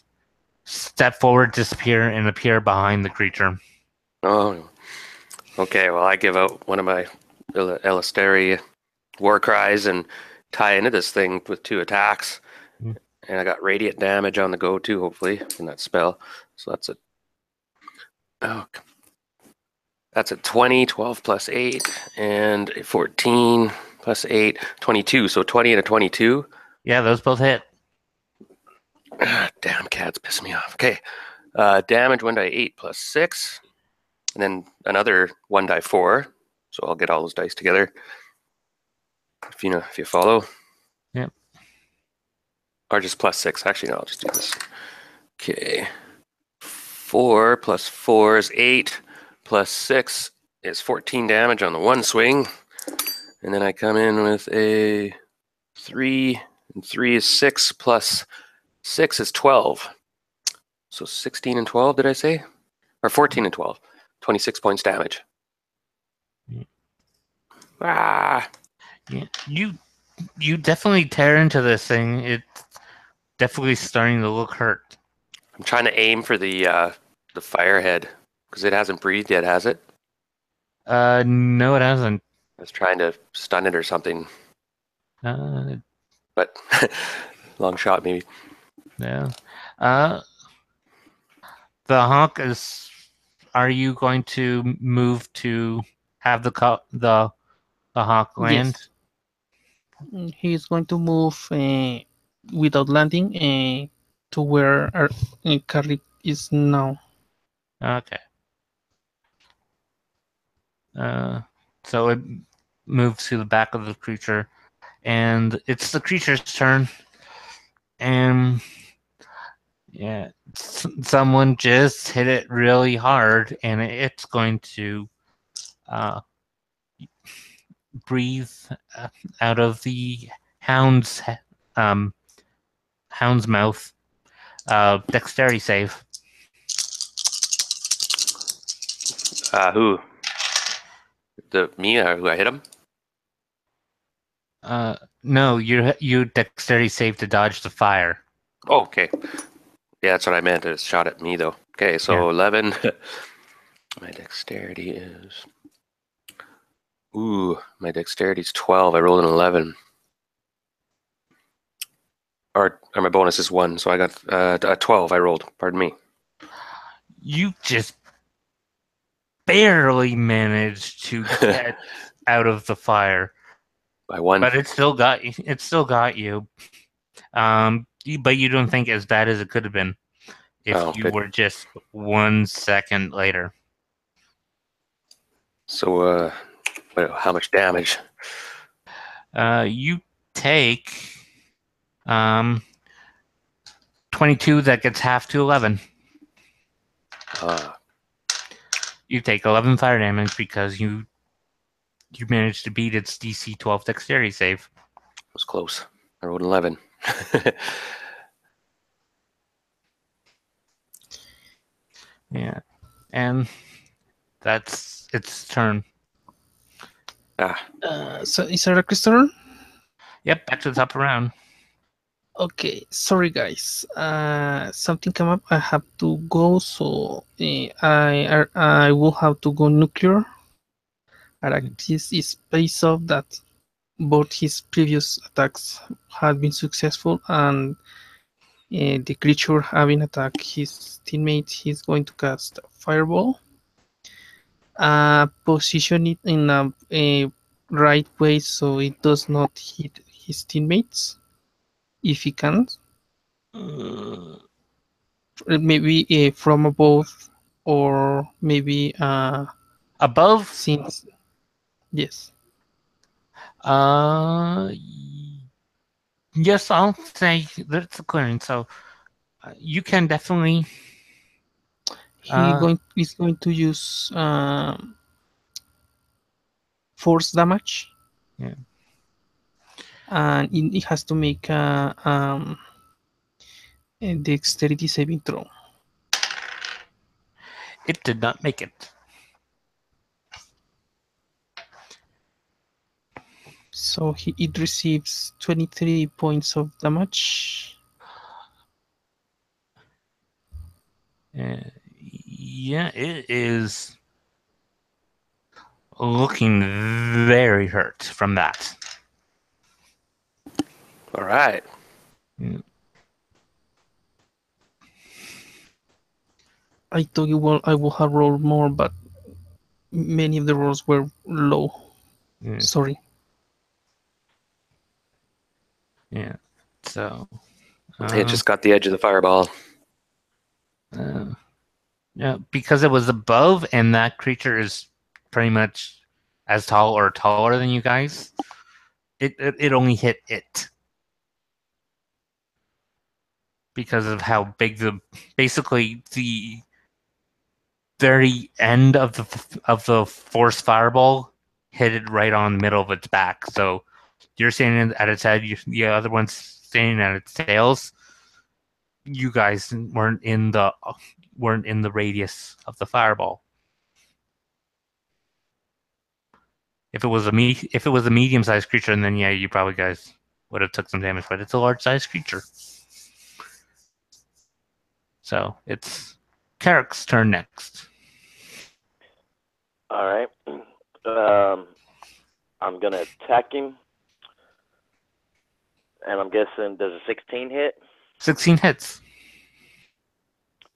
step forward, disappear, and appear behind the creature. Oh. Okay, well, I give out one of my Elisteri war cries and tie into this thing with 2 attacks. Mm. And I got radiant damage on the go too, hopefully, from that spell. So that's a 20, 12 plus 8, and a 14 plus 8, 22. So 20 and a 22. Yeah, those both hit. Damn, cat's pissing me off. Okay. Damage 1d8 plus 6. And then another 1d4. So I'll get all those dice together. If you follow. Yep. Or just plus 6. Actually, no, I'll just do this. Okay. 4 plus 4 is 8. Plus 6 is 14 damage on the one swing. And then I come in with a 3. And 3 is 6. Plus 6 is 12. So 16 and 12, did I say? Or 14 and 12. 26 points damage. Yeah. Ah! Yeah, you definitely tear into this thing. It's definitely starting to look hurt. I'm trying to aim for the firehead because it hasn't breathed yet, has it? No, it hasn't. I was trying to stun it or something, but long shot maybe. Yeah. The hawk is. Are you going to move to have the hawk land? Yes. He's going to move without landing to where our Carly is now. Okay. So it moves to the back of the creature, and it's the creature's turn. And yeah, someone just hit it really hard, and it's going to breathe out of the hound's mouth. Dexterity save. Who? Who I hit him? No, you dexterity save to dodge the fire. Oh, okay. Yeah, that's what I meant. It shot at me though. Okay, so Yeah. 11. My dexterity is. My dexterity is 12. I rolled an 11. Or my bonus is 1, so I got a 12. I rolled. Pardon me. You just barely managed to get out of the fire. By 1. But it still got you. But you don't think as bad as it could have been if you were just 1 second later. So, how much damage? You take 22. That gets half to 11. You take 11 fire damage because you managed to beat its DC 12 dexterity save. It was close. I rolled 11. Yeah, and that's its turn. So is there a crystal? Yep, back to the top of the round. Okay, sorry guys. Something came up. I have to go, so I will have to go nuclear. Aractis is based off that both his previous attacks had been successful, and the creature having attacked his teammate, he's going to cast Fireball. Position it in a right way so it does not hit his teammates, if he can. Maybe from above, or maybe above. Since yes. Yes, I'll say that's a clearing. So you can definitely. He's going to use force damage. Yeah. And it has to make a dexterity saving throw. It did not make it. So it receives 23 points of damage. Yeah, it is looking very hurt from that. All right. Yeah. I thought I will have rolled more, but many of the rolls were low. Yeah. Sorry. Yeah. So. It just got the edge of the fireball. Yeah, because it was above, and that creature is pretty much as tall or taller than you guys. It only hit it because of how big basically the very end of the force fireball hit it right on the middle of its back. So you're standing at its head, the other one's standing at its tails. You guys weren't in the radius of the fireball. If it was a medium-sized creature, then yeah, you probably guys would have took some damage. But it's a large-sized creature, so it's Carrick's turn next. All right. I'm gonna attack him, and I'm guessing does a 16 hit? 16 hits.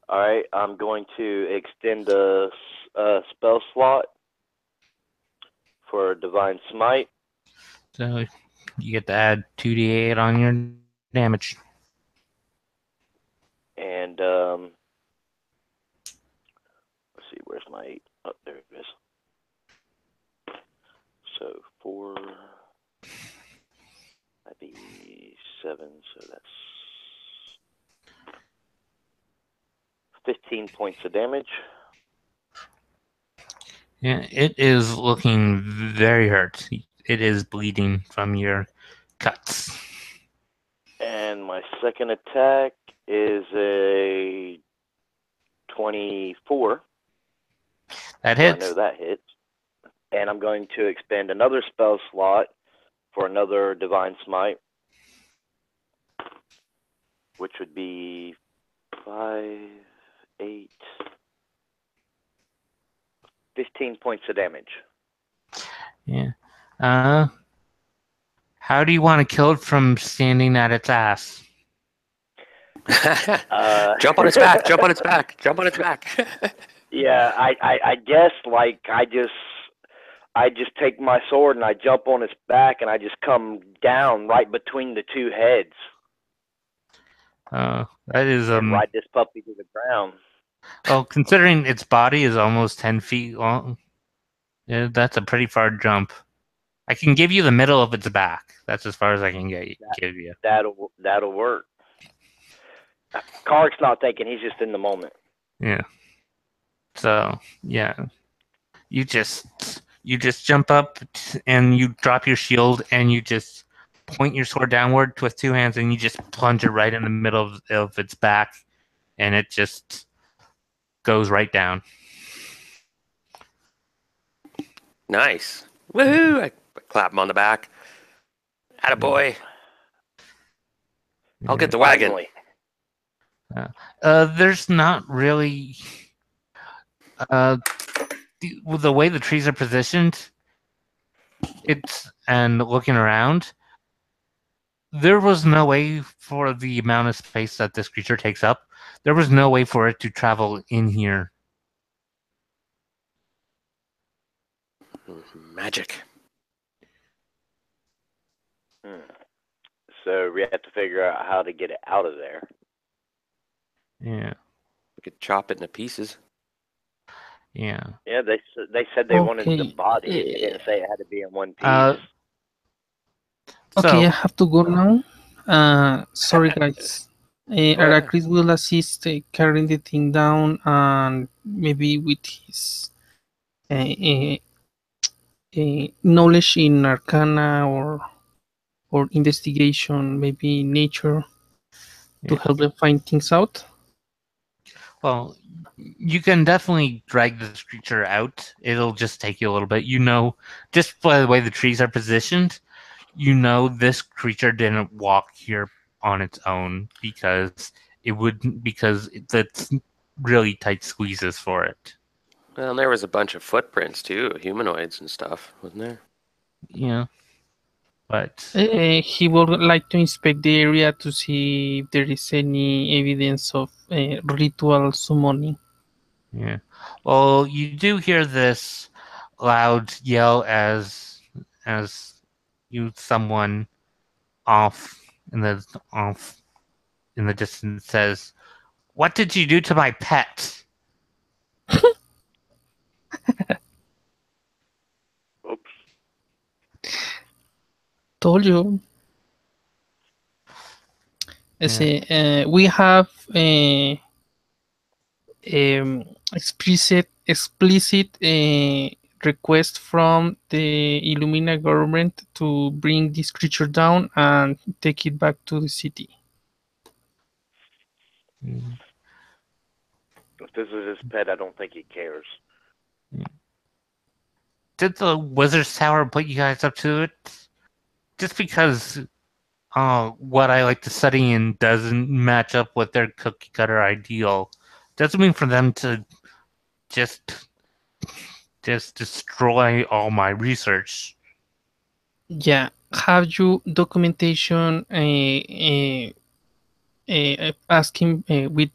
All right. I'm going to extend the spell slot for Divine Smite. So you get to add 2d8 on your damage. And let's see, where's my 8? Oh, there it is. So 4, that'd be 7. So that's 15 points of damage. Yeah, it is looking very hurt. It is bleeding from your cuts. And my second attack is a 24. That So hits. I know that hits. And I'm going to expend another spell slot for another Divine Smite, which would be 5, 8, 15 points of damage. Yeah. How do you want to kill it from standing at its ass? Jump on its back. Jump on its back. Jump on its back. Yeah, I guess like I just take my sword and I jump on its back and I just come down right between the two heads. That is and ride this puppy to the ground. Well, considering its body is almost 10 feet long, yeah, that's a pretty far jump. I can give you the middle of its back. That's as far as I can give you. That'll work. Kark's not thinking; he's just in the moment. Yeah. So yeah, you just jump up and you drop your shield and you just point your sword downward with two hands and you just plunge it right in the middle of its back, and it just goes right down. Nice. Woohoo! I clap him on the back. Attaboy. I'll get the wagon. There's not really the way the trees are positioned. And looking around, there was no way for the amount of space that this creature takes up. There was no way for it to travel in here. Magic. So we have to figure out how to get it out of there. Yeah. We could chop it into pieces. Yeah. Yeah, they said they wanted the body. They didn't say it had to be in one piece. Okay, I have to go now. Sorry, guys. Aracris will assist carrying the thing down, and maybe with his knowledge in Arcana or investigation, maybe nature, to help them find things out. Well, you can definitely drag this creature out. It'll just take you a little bit. Just by the way the trees are positioned, this creature didn't walk here on its own because that's really tight squeezes for it. Well, and there was a bunch of footprints too, humanoids and stuff, wasn't there? Yeah. But He would like to inspect the area to see if there is any evidence of ritual summoning. yeah. Well, you do hear this loud yell as someone off off in the distance says, "What did you do to my pet?" Oops. Told you. Yeah. We have explicit request from the Illumina government to bring this creature down and take it back to the city. If this is his pet, I don't think he cares. Did the Wizard's Tower put you guys up to it? Just because what I like to study in doesn't match up with their cookie cutter ideal, doesn't mean for them to just destroy all my research. Yeah, have you documentation asking with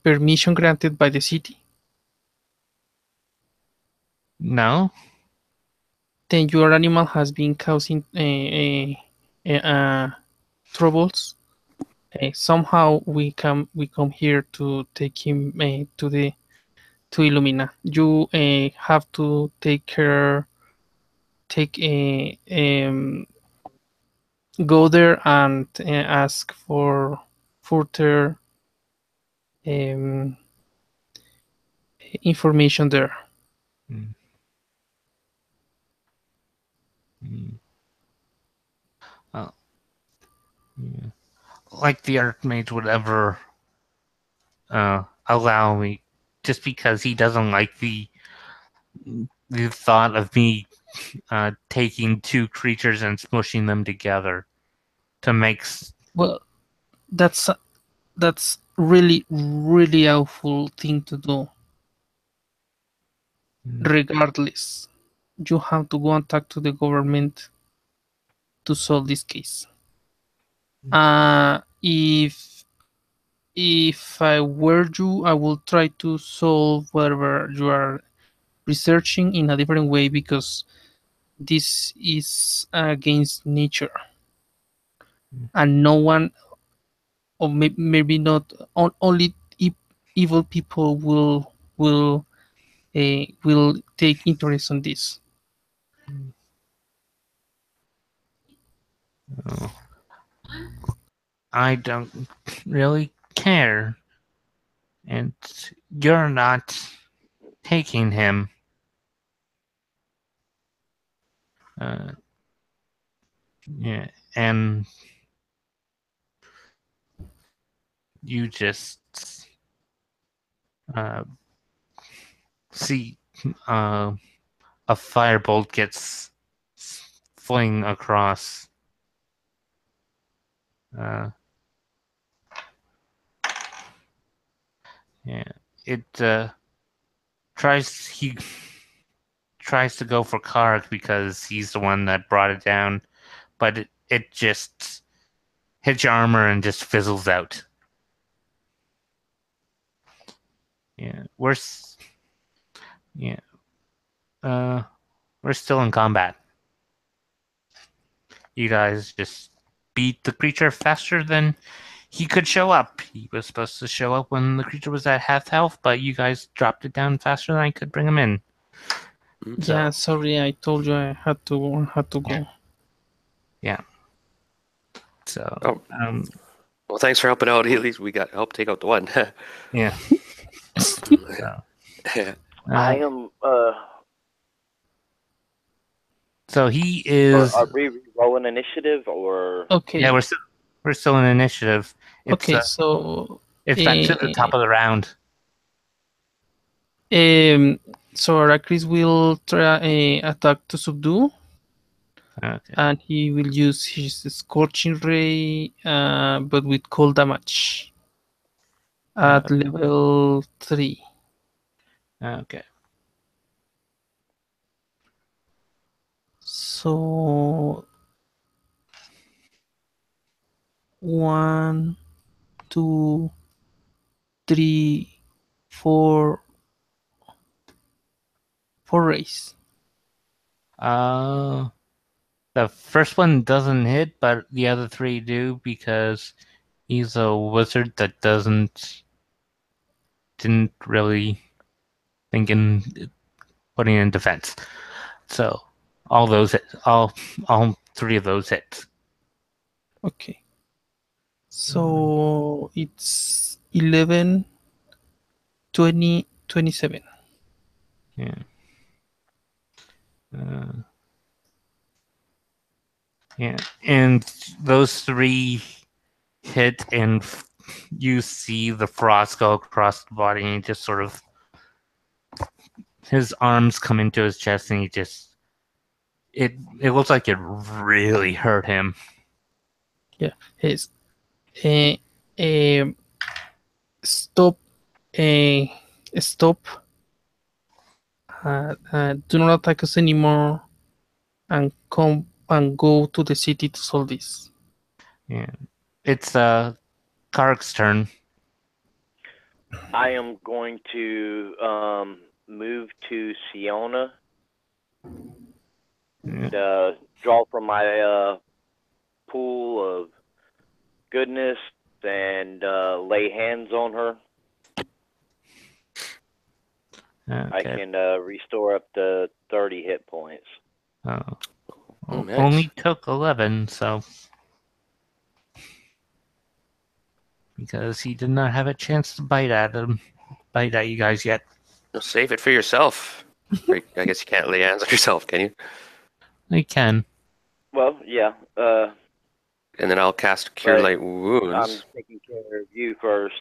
permission granted by the city? No? Then your animal has been causing troubles. Somehow we come here to take him to Illumina. You have to go there and ask for further information there. Mm. Oh. Yeah. Like the Archmage would ever allow me, just because he doesn't like the thought of me taking two creatures and smushing them together to make. Well, that's really awful thing to do. Regardless, you have to go and talk to the government to solve this case. If I were you, I will try to solve whatever you are researching in a different way, because this is against nature, and no one, or maybe not only evil people will take interest in this. Oh. I don't really care, and you're not taking him. Yeah, and you just see a firebolt gets fling across. Yeah, it he tries to go for Karg because he's the one that brought it down, but it just hits your armor and just fizzles out. Yeah, we're still in combat. You guys just beat the creature faster than he could show up. He was supposed to show up when the creature was at half health, but you guys dropped it down faster than I could bring him in. So. Yeah, sorry, I told you I had to go. Yeah. So. Well, thanks for helping out. At least we got help take out the one. Yeah. So. I am. So he is. Are we rolling initiative or? Okay. Yeah, we're still in initiative. Okay, so it's back to the top of the round. So Aracris will try attack to subdue, Okay. and he will use his Scorching Ray, but with cold damage at level 3. Okay. So 1, 2, 3, 4 rays. The first one doesn't hit, but the other 3 do because he's a wizard that didn't really think in putting in defense. So all 3 of those hits. Okay. So it's 11, 20, 27. Yeah. Yeah, and those 3 hit, and you see the frost go across the body, and he just sort of his arms come into his chest, and it looks like it really hurt him. Yeah. His stop. Stop. Do not attack us anymore, and come and go to the city to solve this. Yeah, it's Kark's turn. I am going to move to Siona. Draw from my pool of goodness and lay hands on her. Okay. I can restore up to 30 hit points. Oh, nice. Only took 11, so because he did not have a chance to bite at you guys yet. You'll save it for yourself. I guess you can't lay hands on yourself, can you? They can. Well, yeah. And then I'll cast Cure Light Wounds. I'm taking care of you first.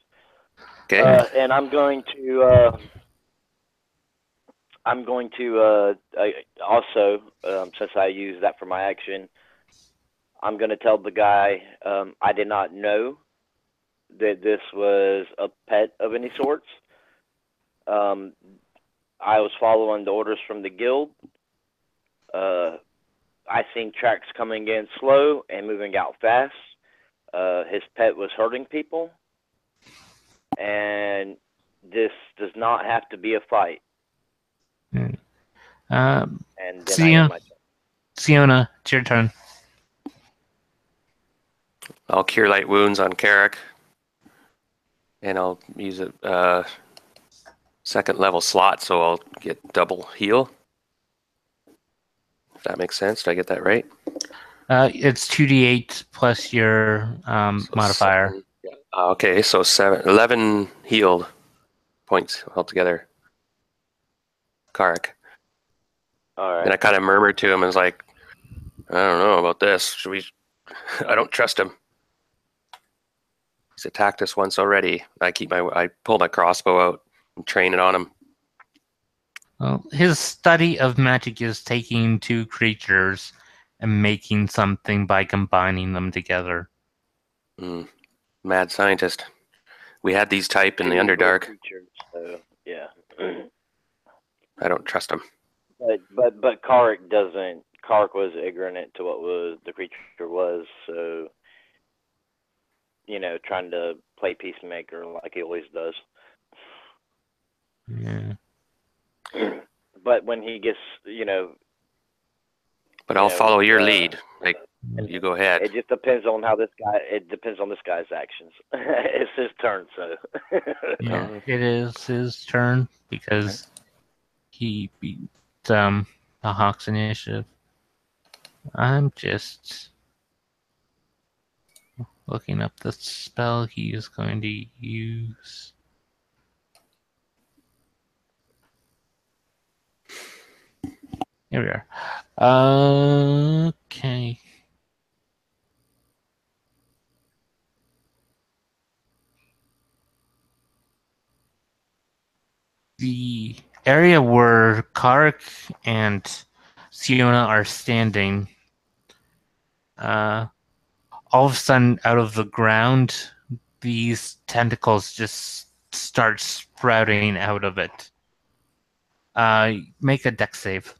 Okay. And I'm going to also, since I used that for my action, I'm going to tell the guy I did not know that this was a pet of any sorts. I was following the orders from the guild. I seen tracks coming in slow and moving out fast. His pet was hurting people. And this does not have to be a fight. And then I end my turn. Siona, it's your turn. I'll Cure Light Wounds on Carrick. And I'll use a second level slot, so I'll get double heal. If that makes sense. Did I get that right? It's 2d8 plus your modifier. 7. Okay, so 11 healed points altogether. Carrick. All right. And I kind of murmured to him and was like, I don't know about this. Should we? I don't trust him. He's attacked us once already. I pull my crossbow out and train it on him. Well, his study of magic is taking 2 creatures and making something by combining them together. Mad scientist. We had these type in the Underdark. Creatures, so yeah. I don't trust him. But Kark doesn't. Kark was ignorant to what the creature was, so trying to play peacemaker like he always does. Yeah. But when he gets, But I'll follow your lead. Like, you go ahead. It just depends on how this guy. It depends on this guy's actions. It's his turn, so. Yeah, it is his turn because he beat the Hawks initiative. I'm just looking up the spell he is going to use. Here we are. Okay. the area where Kark and Siona are standing, all of a sudden, out of the ground, these tentacles just start sprouting out of it. Make a dex save.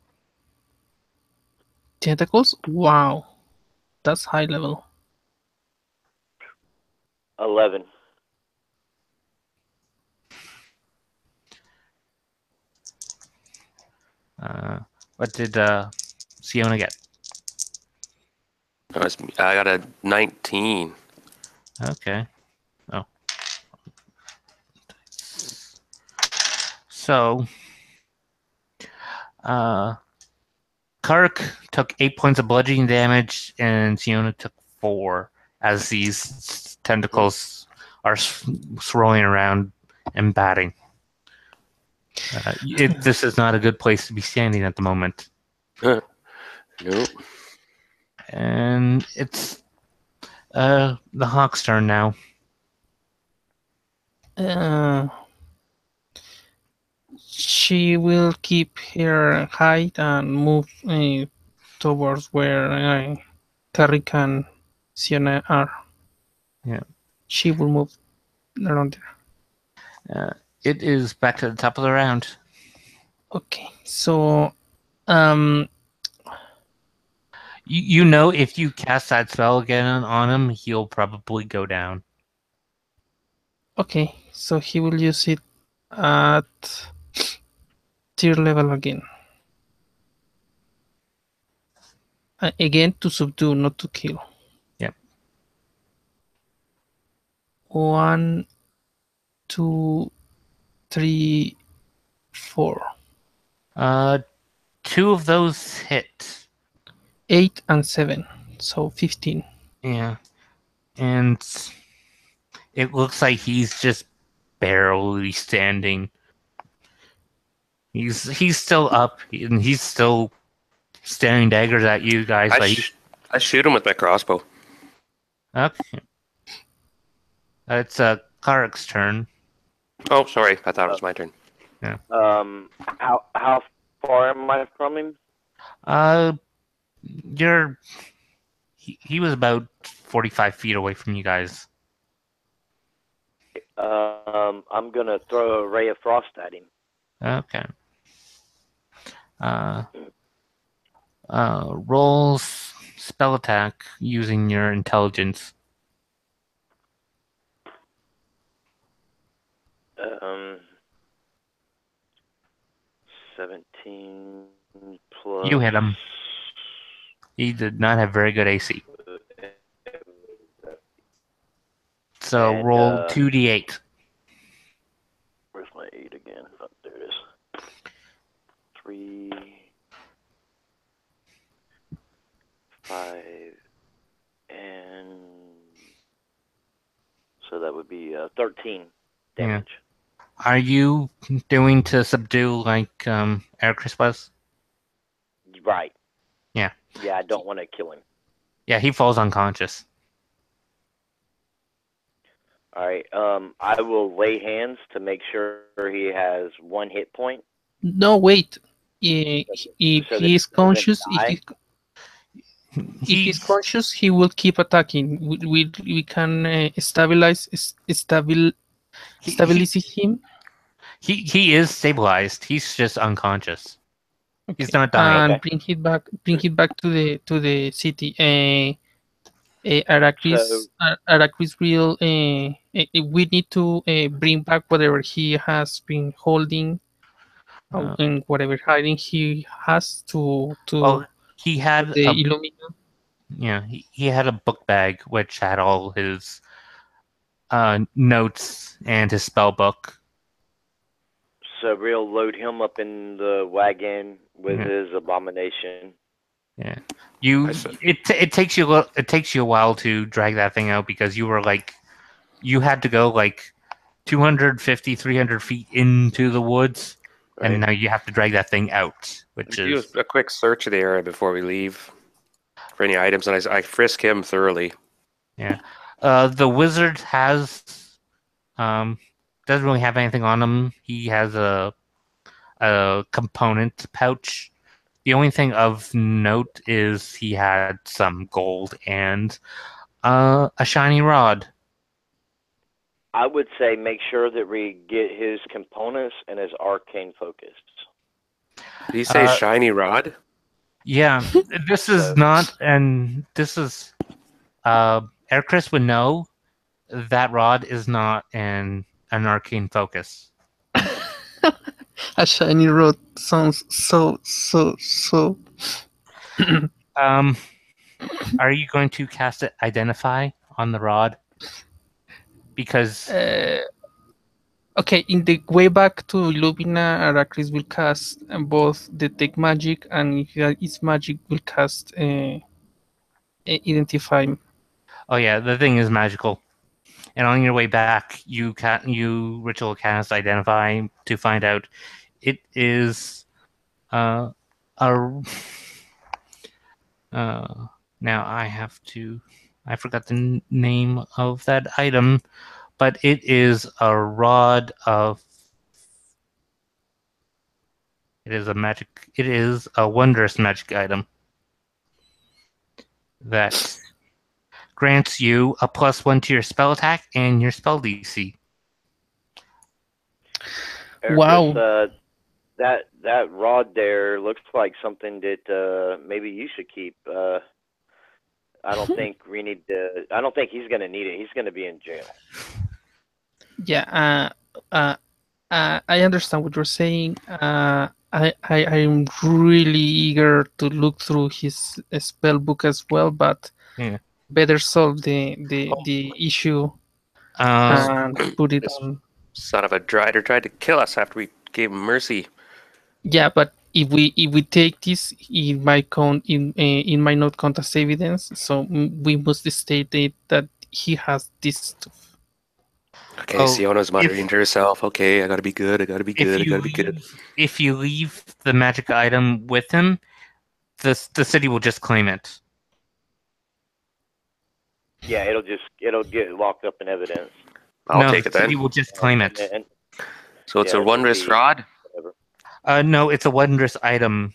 Tentacles? Wow. That's high level. 11. What did Siona get? I got a 19. Okay. Oh. So, Kark took 8 points of bludgeoning damage, and Siona took 4 as these tentacles are swirling around and batting. This is not a good place to be standing at the moment. Nope. And it's the Hawk's turn now. She will keep her height and move towards where Carrick and Sienna are. Yeah. She will move around there. It is back to the top of the round. Okay, so you know, if you cast that spell again on him, he'll probably go down. Okay, so he will use it at tier level again. Again to subdue, not to kill. Yep. 1, 2, 3, 4. 2 of those hit. 8 and 7, so 15. Yeah. And it looks like he's just barely standing. He's still up, and he's still staring daggers at you guys. I shoot him with my crossbow. Okay. It's Karak's turn. Oh, sorry. I thought it was my turn. Yeah. How far am I from him? He was about 45 feet away from you guys. I'm gonna throw a ray of frost at him. Okay. Roll spell attack using your intelligence. 17 plus. You hit him. He did not have very good AC. So And, roll 2d8. Where's my 8 again? Oh, there it is. 3, 5, and so that would be 13 damage. Yeah. Are you doing to subdue like Ericus was? Right. Yeah. Yeah, I don't want to kill him. Yeah, he falls unconscious. All right. I will lay hands to make sure he has 1 hit point. No, wait. If he is conscious, if he's conscious, he will keep attacking. We can stabilize him. He is stabilized. He's just unconscious. Okay. He's not dying. And bring it back to the city. Aracris will. We need to bring back whatever he has been holding, and whatever hiding he has to. Well, he had the Illumina. Yeah, he had a book bag which had all his notes and his spell book. So we'll load him up in the wagon with his abomination. Yeah. It takes you a while to drag that thing out because you had to go like 250, 300 feet into the woods, right. And now you have to drag that thing out, which is do a quick search of the area before we leave for any items, and I frisk him thoroughly. Yeah. The wizard doesn't really have anything on him. He has a a component pouch. The only thing of note is he had some gold and a shiny rod. I would say make sure that we get his components and his arcane focus. Did he say shiny rod? Yeah, this is not, and this is, Airchris would know that rod is not an arcane focus. A shiny rod sounds so. Are you going to cast it Identify on the rod? Because okay, in the way back to Illumina, Aracris will cast both Detect Magic, and if its magic will cast Identify. oh yeah, the thing is magical. And on your way back, you ritual cast Identify to find out it is a now I forgot the name of that item, but it is a rod of. It is a wondrous magic item that grants you a +1 to your spell attack and your spell DC. Wow. That rod there looks like something that maybe you should keep. I don't think we need to. I don't think he's going to need it. He's going to be in jail. Yeah. I understand what you're saying. I'm really eager to look through his spell book as well, but better solve the issue and put it on. Son of a drider tried to kill us after we gave him mercy. Yeah, but if we take this, it might count in my not count as evidence. So we must state it that he has this stuff. Okay, Siona's muttering to herself. Okay, I gotta be good. I gotta be good. If you leave the magic item with him, the city will just claim it. Yeah, it'll get locked up in evidence. I'll take it then. The city will just claim it. So it's a wondrous rod? No, it's a wondrous item.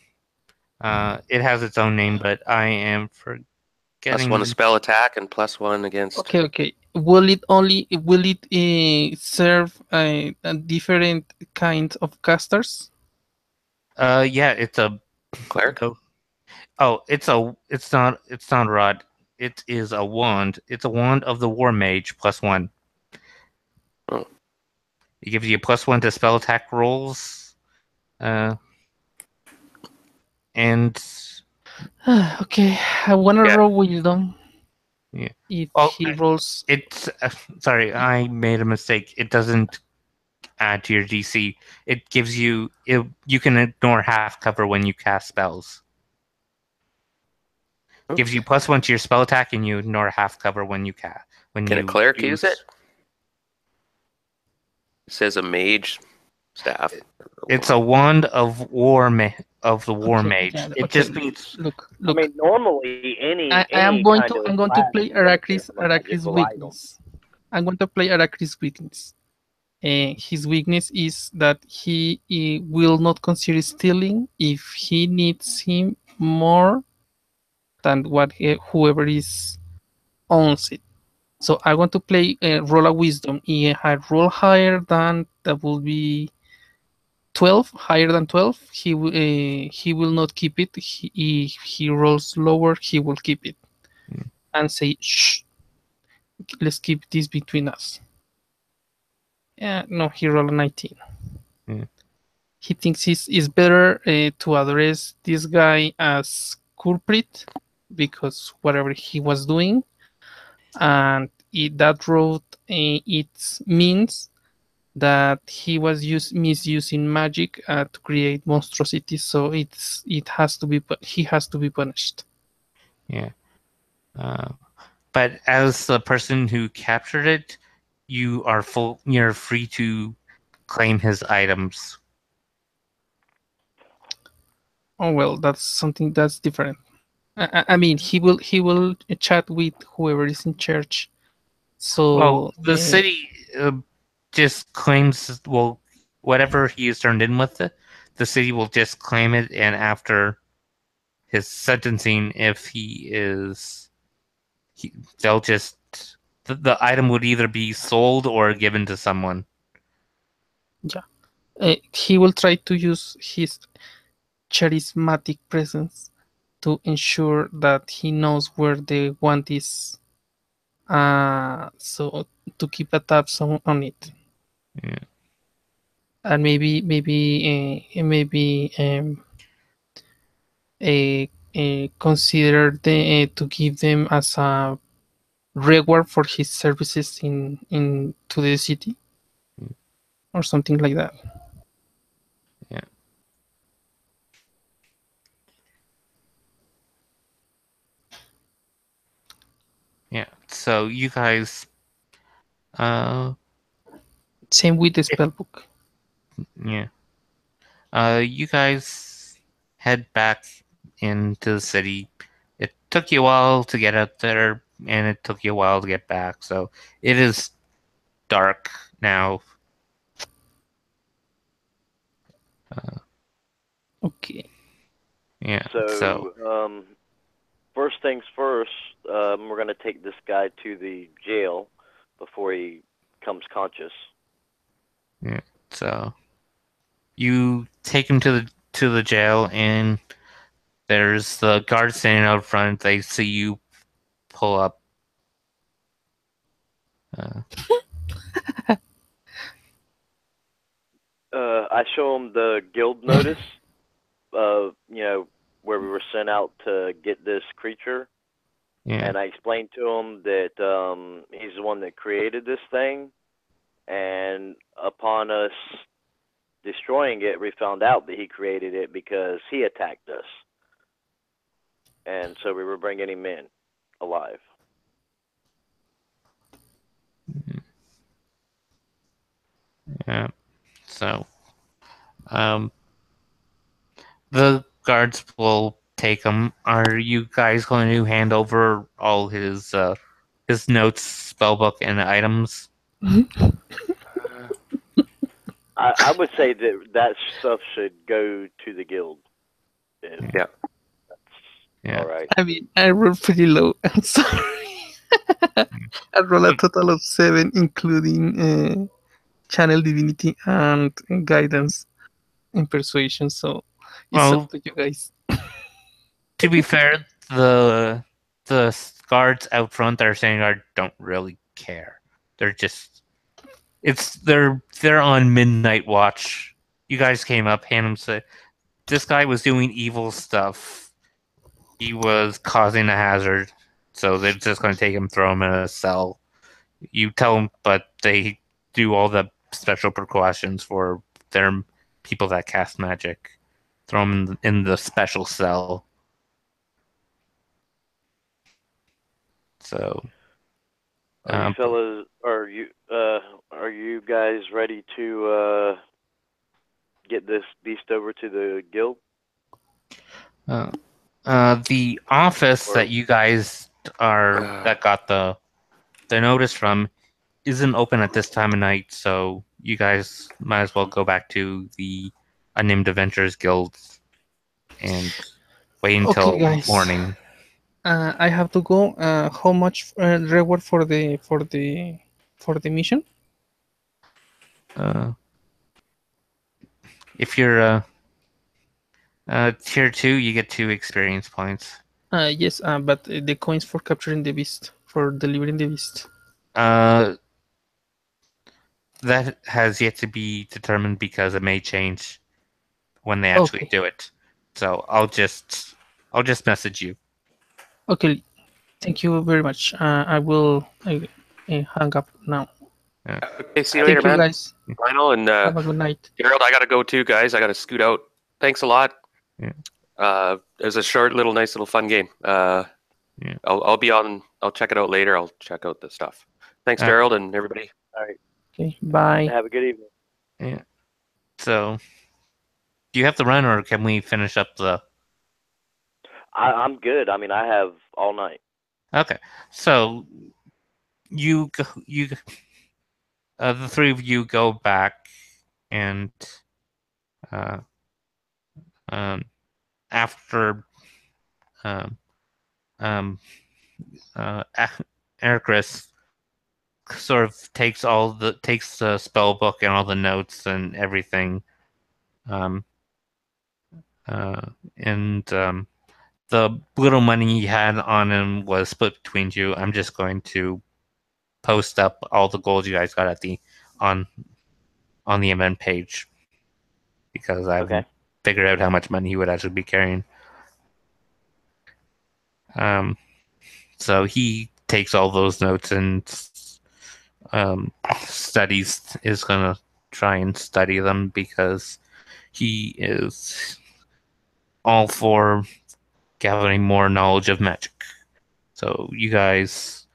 It has its own name, but I am forgetting. +1 spell attack and +1 against. Okay. Will it serve a different kind of casters? Yeah, it's a cleric. Oh, it's not a rod. It is a wand. It's a wand of the war mage +1. Oh. It gives you a +1 to spell attack rolls. And okay, I want to roll wisdom. Yeah. If he rolls, it's sorry, I made a mistake. It doesn't add to your DC. It gives you you can ignore half cover when you cast spells. It gives you +1 to your spell attack, and you ignore half cover when you cast. Can a cleric use it? It says a mage staff. It's a wand of war of the war mage. Yeah, it just means look. I mean, normally I'm going to play Aracris weakness. I'm going to play Aracris weakness. His weakness is that he will not consider stealing if he needs him more than what whoever is owns it. So I want to play roll a wisdom. If I roll higher than that will be 12, higher than 12, he will not keep it. If he rolls lower, he will keep it and say, "Shh, let's keep this between us." No, he rolled a 19. He thinks it's better to address this guy as culprit because whatever he was doing, and that road it means that he was misusing magic to create monstrosities, so he has to be punished. Yeah, but as the person who captured it, you're free to claim his items. Oh well, that's something that's different. I mean, he will chat with whoever is in charge. So the city just claims whatever he is turned in with. the city will just claim it, and after his sentencing, if they'll just the item would either be sold or given to someone. He will try to use his charismatic presence to ensure that he knows where the want is, so to keep a tabs on it. Yeah. And maybe consider to give them as a reward for his services in to the city, or something like that. Yeah. Yeah. So you guys, Same with the spellbook. yeah. You guys head back into the city. It took you a while to get up there, and it took you a while to get back. So it is dark now. Okay. Yeah. So, first things first, we're going to take this guy to the jail before he comes conscious. Yeah. So you take him to the jail, and there's the guard standing out front. They see you pull up. I show him the guild notice, you know, where we were sent out to get this creature. Yeah. And I explained to him that he's the one that created this thing, and upon us destroying it, we found out that he created it because he attacked us, and so we were bringing him in alive. Yeah. So, the guards will take him. Are you guys going to hand over all his notes, spellbook, and items? I would say that stuff should go to the guild. Yeah. Yeah. All right. I mean, I rolled pretty low. I'm sorry. I rolled a total of 7, including channel divinity and guidance and persuasion. So it's up to you guys. To be fair, the guards out front that are standing guard don't really care. They're just they're on midnight watch. You guys came up, Hannum said this guy was doing evil stuff. He was causing a hazard, so they're just going to take him, throw him in a cell. You tell them, but they do all the special precautions for their people that cast magic. Throw them in the special cell. So, Are you fellas, are you guys ready to get this beast over to the guild? The office that you guys that got the notice from isn't open at this time of night, so you guys might as well go back to the Unnamed Adventurers Guild and wait until morning. I have to go. How much reward for the mission? If you're tier 2, you get 2 experience points. Yes, but the coins for capturing the beast, for delivering the beast. That has yet to be determined because it may change when they actually do it. So I'll just message you. Okay, thank you very much. I will hang up now. Okay, see you later, man. Guys. Lionel and have a good night. Gerald, I gotta go too, guys. I gotta scoot out. Thanks a lot. Yeah. It was a short, nice little fun game. Yeah. I'll be on. I'll check it out later. I'll check out the stuff. Thanks, Gerald, and everybody. All right. Okay, bye. Have a good evening. Yeah. So, do you have to run, or can we finish up the? I'm good. I mean, I have all night. Okay, so the 3 of you go back, and After Ericus sort of takes the spell book and all the notes and everything, and the little money he had on him was split between you. I'm just going to post up all the gold you guys got at on the event page because I've figured out how much money he would actually be carrying. So he takes all those notes and is gonna try and study them because he is all for gathering more knowledge of magic. So you guys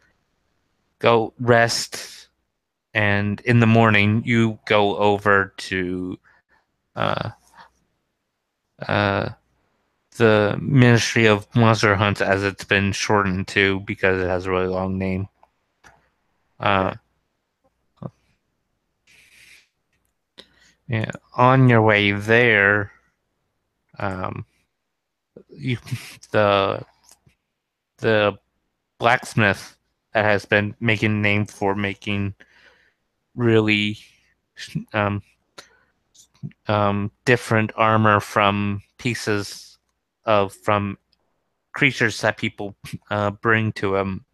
go rest, and in the morning you go over to the Ministry of Monster Hunt, as it's been shortened to because it has a really long name. Yeah, on your way there, the blacksmith that has been making a name for making really different armor from pieces from creatures that people bring to him,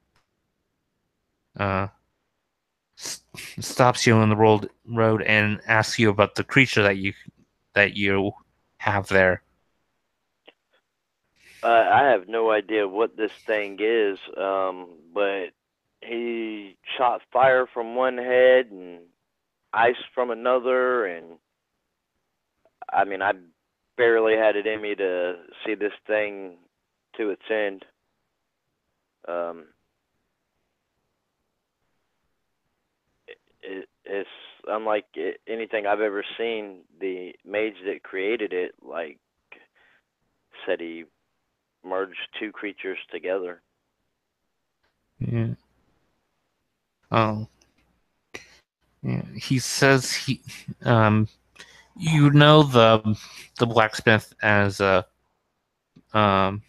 stops you on the road and asks you about the creature that you have there. I have no idea what this thing is, but he shot fire from one head and ice from another, and I mean, I barely had it in me to see this thing to its end. It's unlike anything I've ever seen. The mage that created it, like, said he merged two creatures together. Yeah. Oh. Yeah. He says you know the blacksmith as Bulgar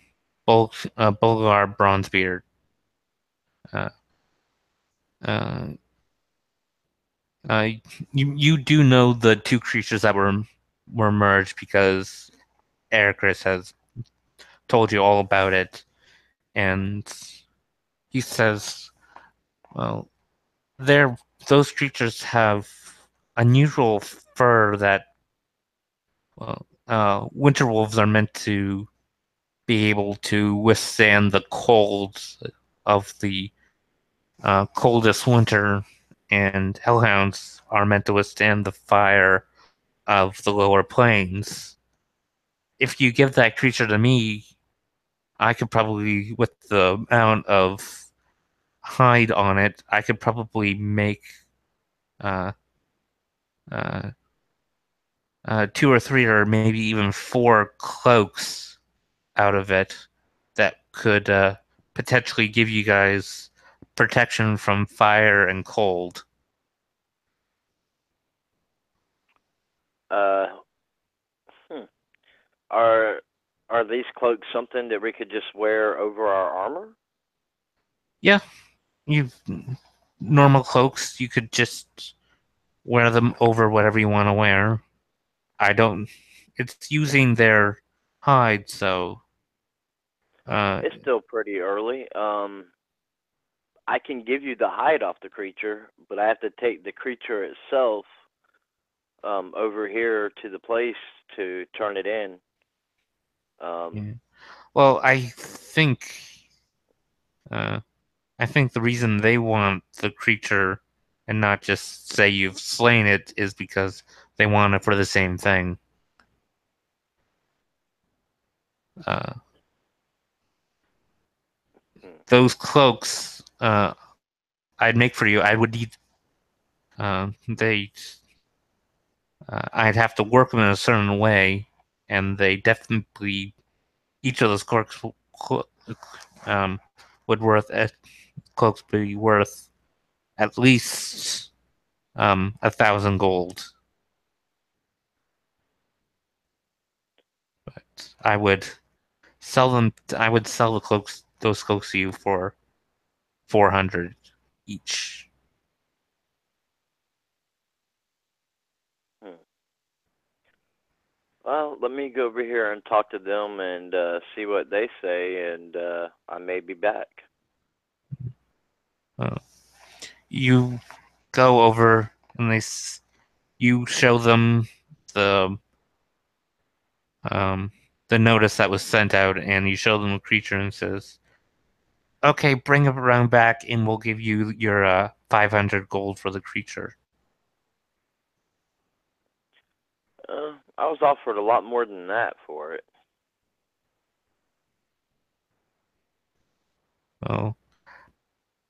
Bronzebeard. You do know the two creatures that were merged because Ericus has told you all about it, and he says, well, those creatures have unusual fur that, winter wolves are meant to be able to withstand the cold of the coldest winter, and hellhounds are meant to withstand the fire of the lower plains. If you give that creature to me, I could probably, with the amount of hide on it, I could probably make uh, uh, 2 or 3 or maybe even 4 cloaks out of it that could potentially give you guys protection from fire and cold. Are these cloaks something that we could just wear over our armor? Yeah, normal cloaks. You could just wear them over whatever you want to wear. It's using their hide, so. It's still pretty early. I can give you the hide off the creature, but I have to take the creature itself over here to the place to turn it in. Yeah. Well, I think the reason they want the creature and not just say you've slain it is because they want it for the same thing. Those cloaks I'd make for you, I would need I'd have to work them in a certain way, and they definitely, each of those cloaks cloaks be worth at least 1,000 gold. But I would sell them. I would sell the cloaks, those cloaks to you for 400 each. Well, let me go over here and talk to them and see what they say, and I may be back. You go over and you show them the the notice that was sent out, and you show them the creature and says, "Okay, bring it around back, and we'll give you your 500 gold for the creature." I was offered a lot more than that for it. Well,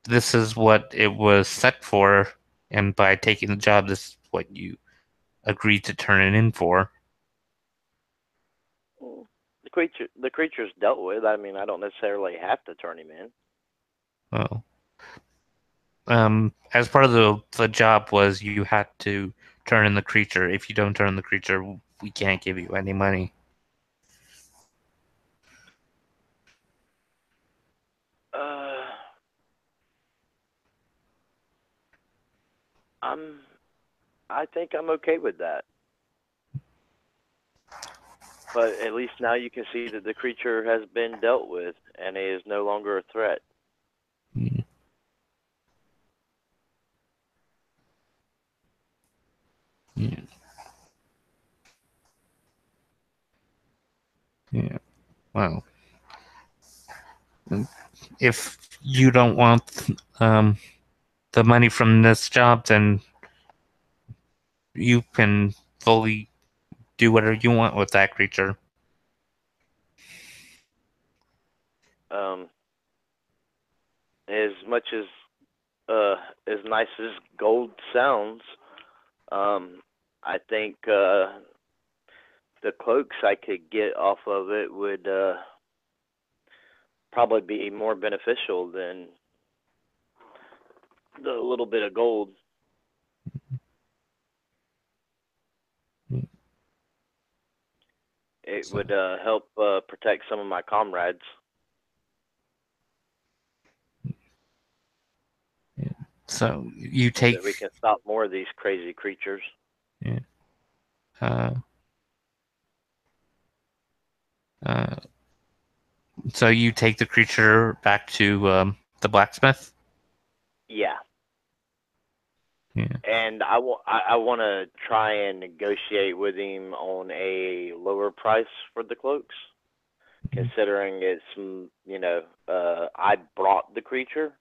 this is what it was set for, and by taking the job, this is what you agreed to turn it in for. The creature's dealt with. I mean, I don't necessarily have to turn him in. Well, as part of the job was you had to turn in the creature. If you don't turn in the creature, we can't give you any money. I think I'm okay with that. But at least now you can see that the creature has been dealt with, and he is no longer a threat. Yeah. Yeah. Yeah. Well, if you don't want the money from this job, then you can fully do whatever you want with that creature. As much as nice as gold sounds, I think the cloaks I could get off of it would probably be more beneficial than the little bit of gold. It would help protect some of my comrades. Yeah. So you take. So that we can stop more of these crazy creatures. Yeah. So you take the creature back to the blacksmith? Yeah. Yeah. And I want to try and negotiate with him on a lower price for the cloaks, considering it's, I brought the creature,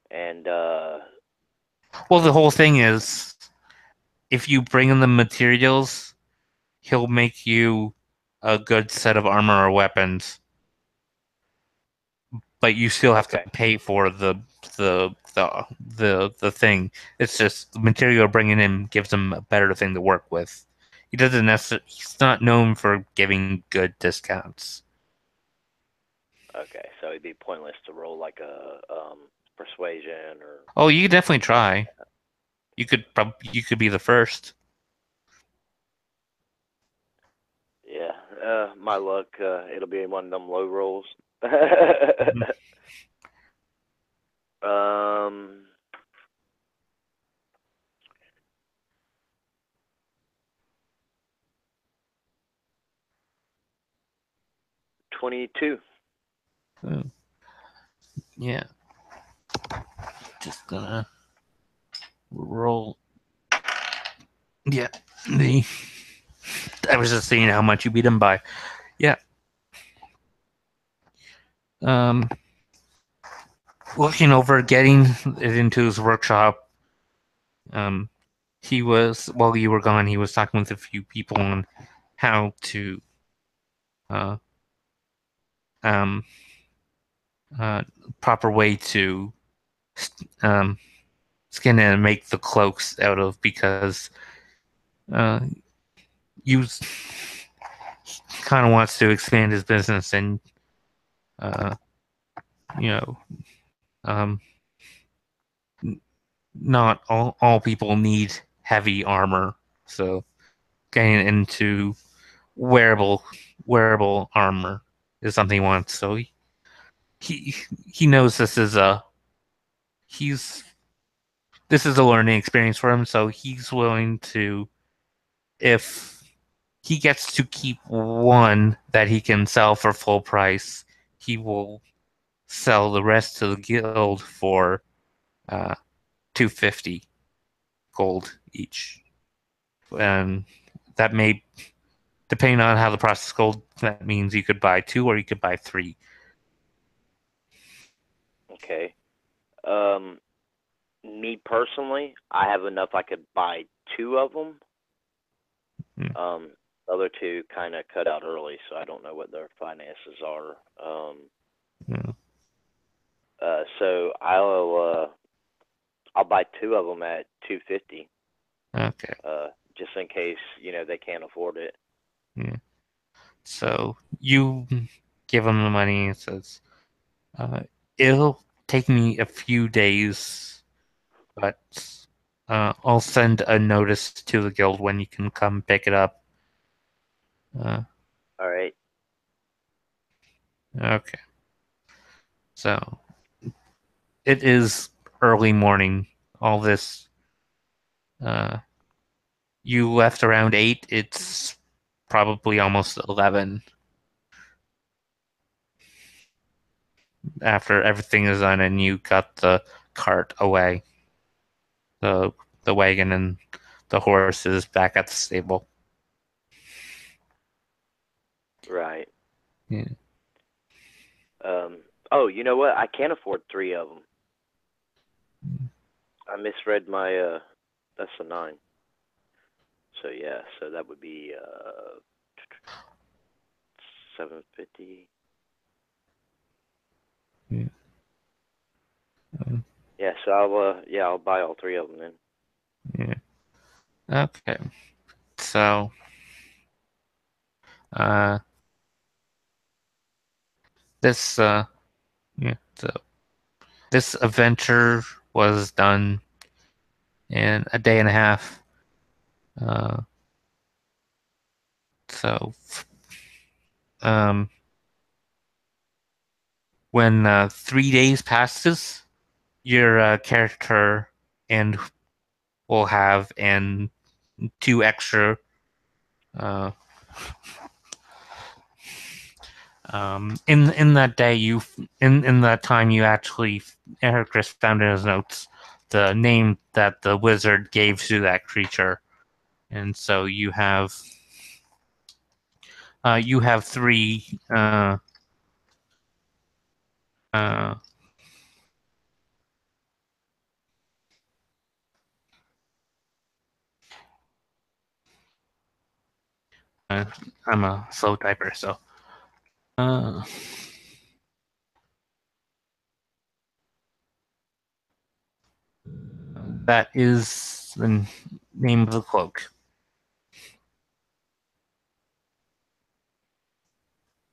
and well, the whole thing is, if you bring him the materials, he'll make you a good set of armor or weapons, but you still have to pay for the thing. It's just the material you're bringing in gives him a better thing to work with. He doesn't necessarily. He's not known for giving good discounts. Okay, so it'd be pointless to roll like a persuasion or. Oh, you could definitely try. You could be the first. Yeah, my luck. It'll be one of them low rolls. 22. Oh. Yeah. Just gonna roll. Yeah. I was just seeing how much you beat him by. Yeah. Looking over, getting it into his workshop. He was, while you were gone, he was talking with a few people on how to proper way to skin and make the cloaks out of, because you kind of wants to expand his business, and not all people need heavy armor, so getting into wearable armor is something he wants. So he knows this is a learning experience for him. So he's willing to, if he gets to keep one that he can sell for full price, he will sell the rest to the guild for 250 gold each. And that may, depending on how the process goes, that means you could buy 2 or you could buy 3. Okay. Me personally, I have enough I could buy 2 of them. The other 2 kind of cut out early, so I don't know what their finances are. So I'll buy 2 of them at 250. Okay. Just in case they can't afford it. Yeah. So you give him the money. It says, "It'll take me a few days, but I'll send a notice to the guild when you can come pick it up." All right. Okay. So it is early morning. All this. You left around 8. It's probably almost 11. After everything is done and you got the cart away. The wagon and the horses back at the stable. Right. Yeah. Oh, you know what? I can't afford 3 of them. I misread my. That's a 9. So yeah, so that would be 750. Yeah. Yeah, so I'll buy all 3 of them then. Yeah. Okay. So, this yeah. So this adventure was done in a day and a half. So, when 3 days passes, your character and will have 2 extra. In that day, in that time, you actually, Chris found in his notes the name that the wizard gave to that creature, and so you have 3. I'm a slow typer, so. That is the name of the cloak.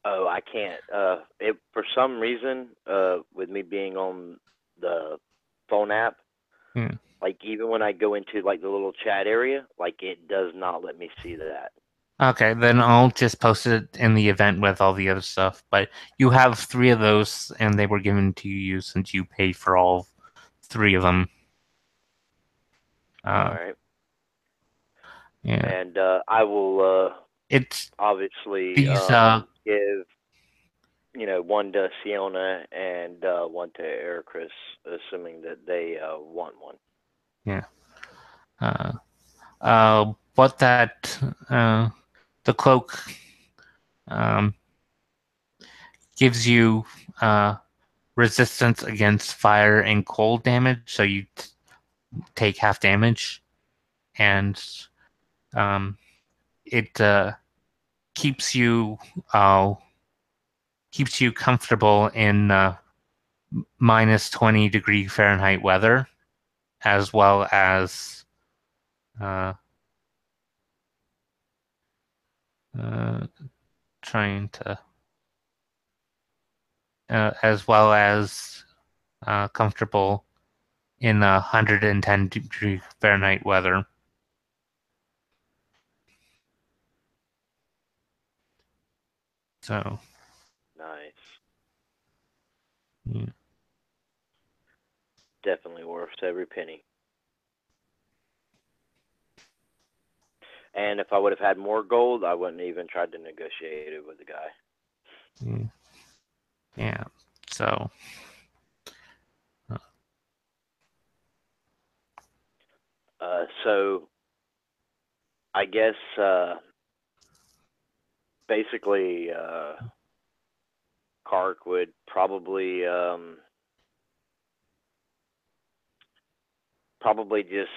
Oh, I can't. It for some reason, with me being on the phone app, like even when I go into like the little chat area, like it does not let me see that. Okay, then I'll just post it in the event with all the other stuff. But you have 3 of those, and they were given to you since you paid for all 3 of them. All right. Yeah. And I will. It's obviously these. Give one to Siona and one to Ericris, assuming that they want one. Yeah. What that the cloak gives you resistance against fire and cold damage, so you take half damage, and it keeps you comfortable in minus 20 degree Fahrenheit weather, as well as trying to as well as comfortable in 110 degree Fahrenheit weather. So. Nice. Yeah. Definitely worth every penny. And if I would have had more gold, I wouldn't even tried to negotiate it with the guy. Yeah. So. So I guess basically Kark would probably just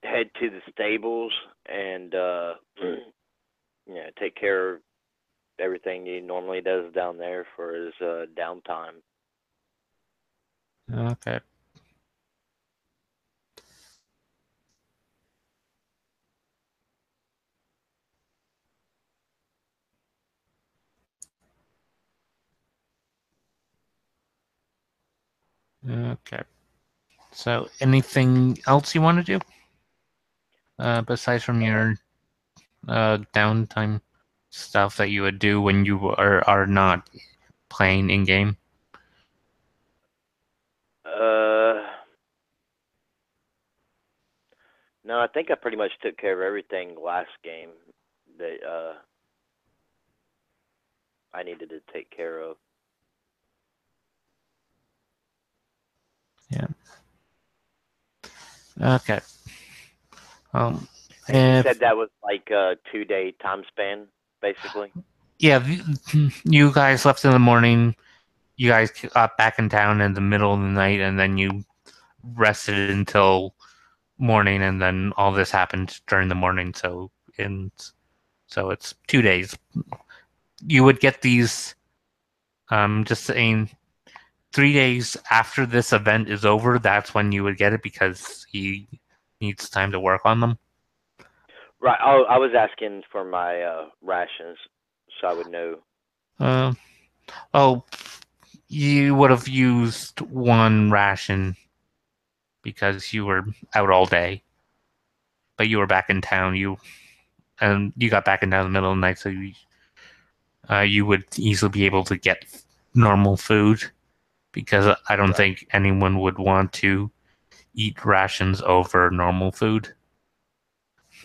head to the stables and take care of everything he normally does down there for his downtime. Okay. Okay. So, anything else you want to do? Besides from your downtime stuff that you would do when you are not playing in game? No, I think I pretty much took care of everything last game that I needed to take care of. Yeah. Okay. And you said that was like a 2-day time span, basically? Yeah, you guys left in the morning. You guys got back in town in the middle of the night, and then you rested until morning, and then all this happened during the morning. So it's 2 days. You would get these. Just saying, 3 days after this event is over, that's when you would get it because he needs time to work on them. Right. Oh, I was asking for my rations, so I would know. You would have used one ration because you were out all day, but you were back in town. You got back in town in the middle of the night, so you would easily be able to get normal food because I don't think anyone would want to eat rations over normal food.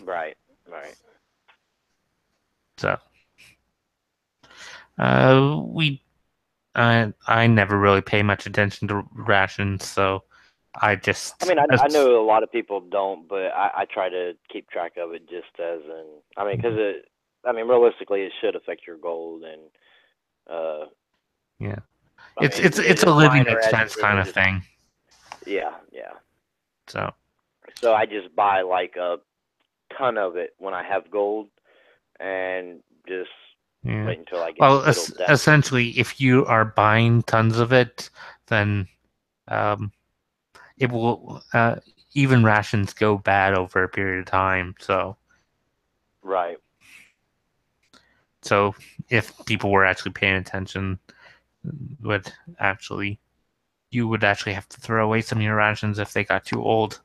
Right. So, I never really pay much attention to rations, so I just. I mean, I know a lot of people don't, but I try to keep track of it just as because realistically, it should affect your gold and. Yeah, it's a living expense kind of thing. Yeah. So I just buy like a ton of it when I have gold, and just wait until I get. Well, essentially, if you are buying tons of it, then it will even rations go bad over a period of time. So right. So if people were actually paying attention, you would actually have to throw away some of your rations if they got too old.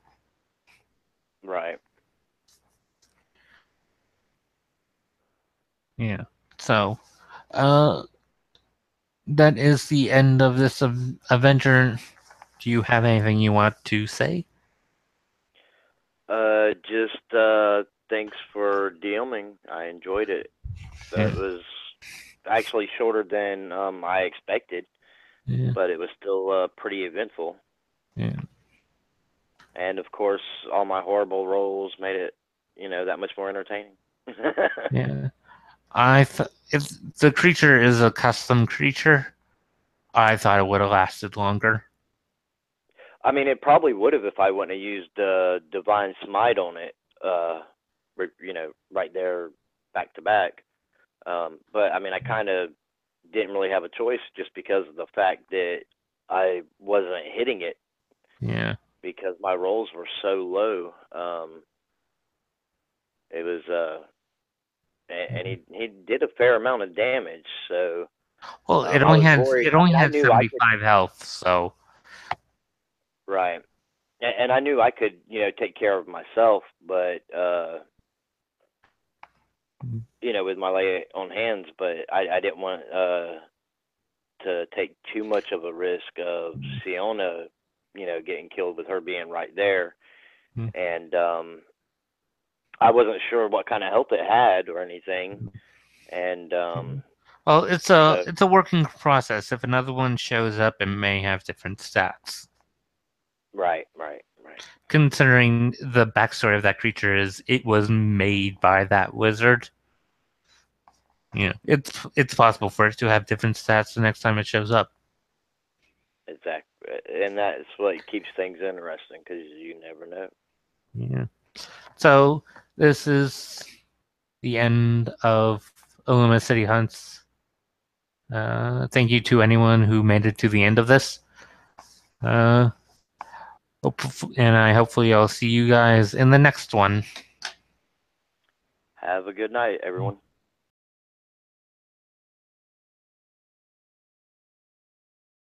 Right. Yeah. So, that is the end of this adventure. Do you have anything you want to say? Just thanks for DMing. I enjoyed it. It was actually shorter than I expected, but it was still pretty eventful. Yeah. And of course, all my horrible rolls made it, that much more entertaining. Yeah. If the creature is a custom creature, I thought it would have lasted longer. I mean, it probably would have if I wouldn't have used Divine Smite on it, right there, back to back. But I mean, I kind of didn't really have a choice just because of the fact that I wasn't hitting it. Yeah. Because my rolls were so low. It was and he did a fair amount of damage. So well, it only had 75 health, so right. And I knew I could take care of myself, but with my lay on hands, but I didn't want to take too much of a risk of Siona, getting killed with her being right there. And I wasn't sure what kind of help it had or anything. And well, it's a working process. If another one shows up, it may have different stats. Right. Considering the backstory of that creature is it was made by that wizard. It's possible for it to have different stats the next time it shows up. Exactly, and that's what keeps things interesting because you never know. Yeah. So this is the end of Illumina City Hunts. Thank you to anyone who made it to the end of this. And hopefully I'll see you guys in the next one. Have a good night, everyone.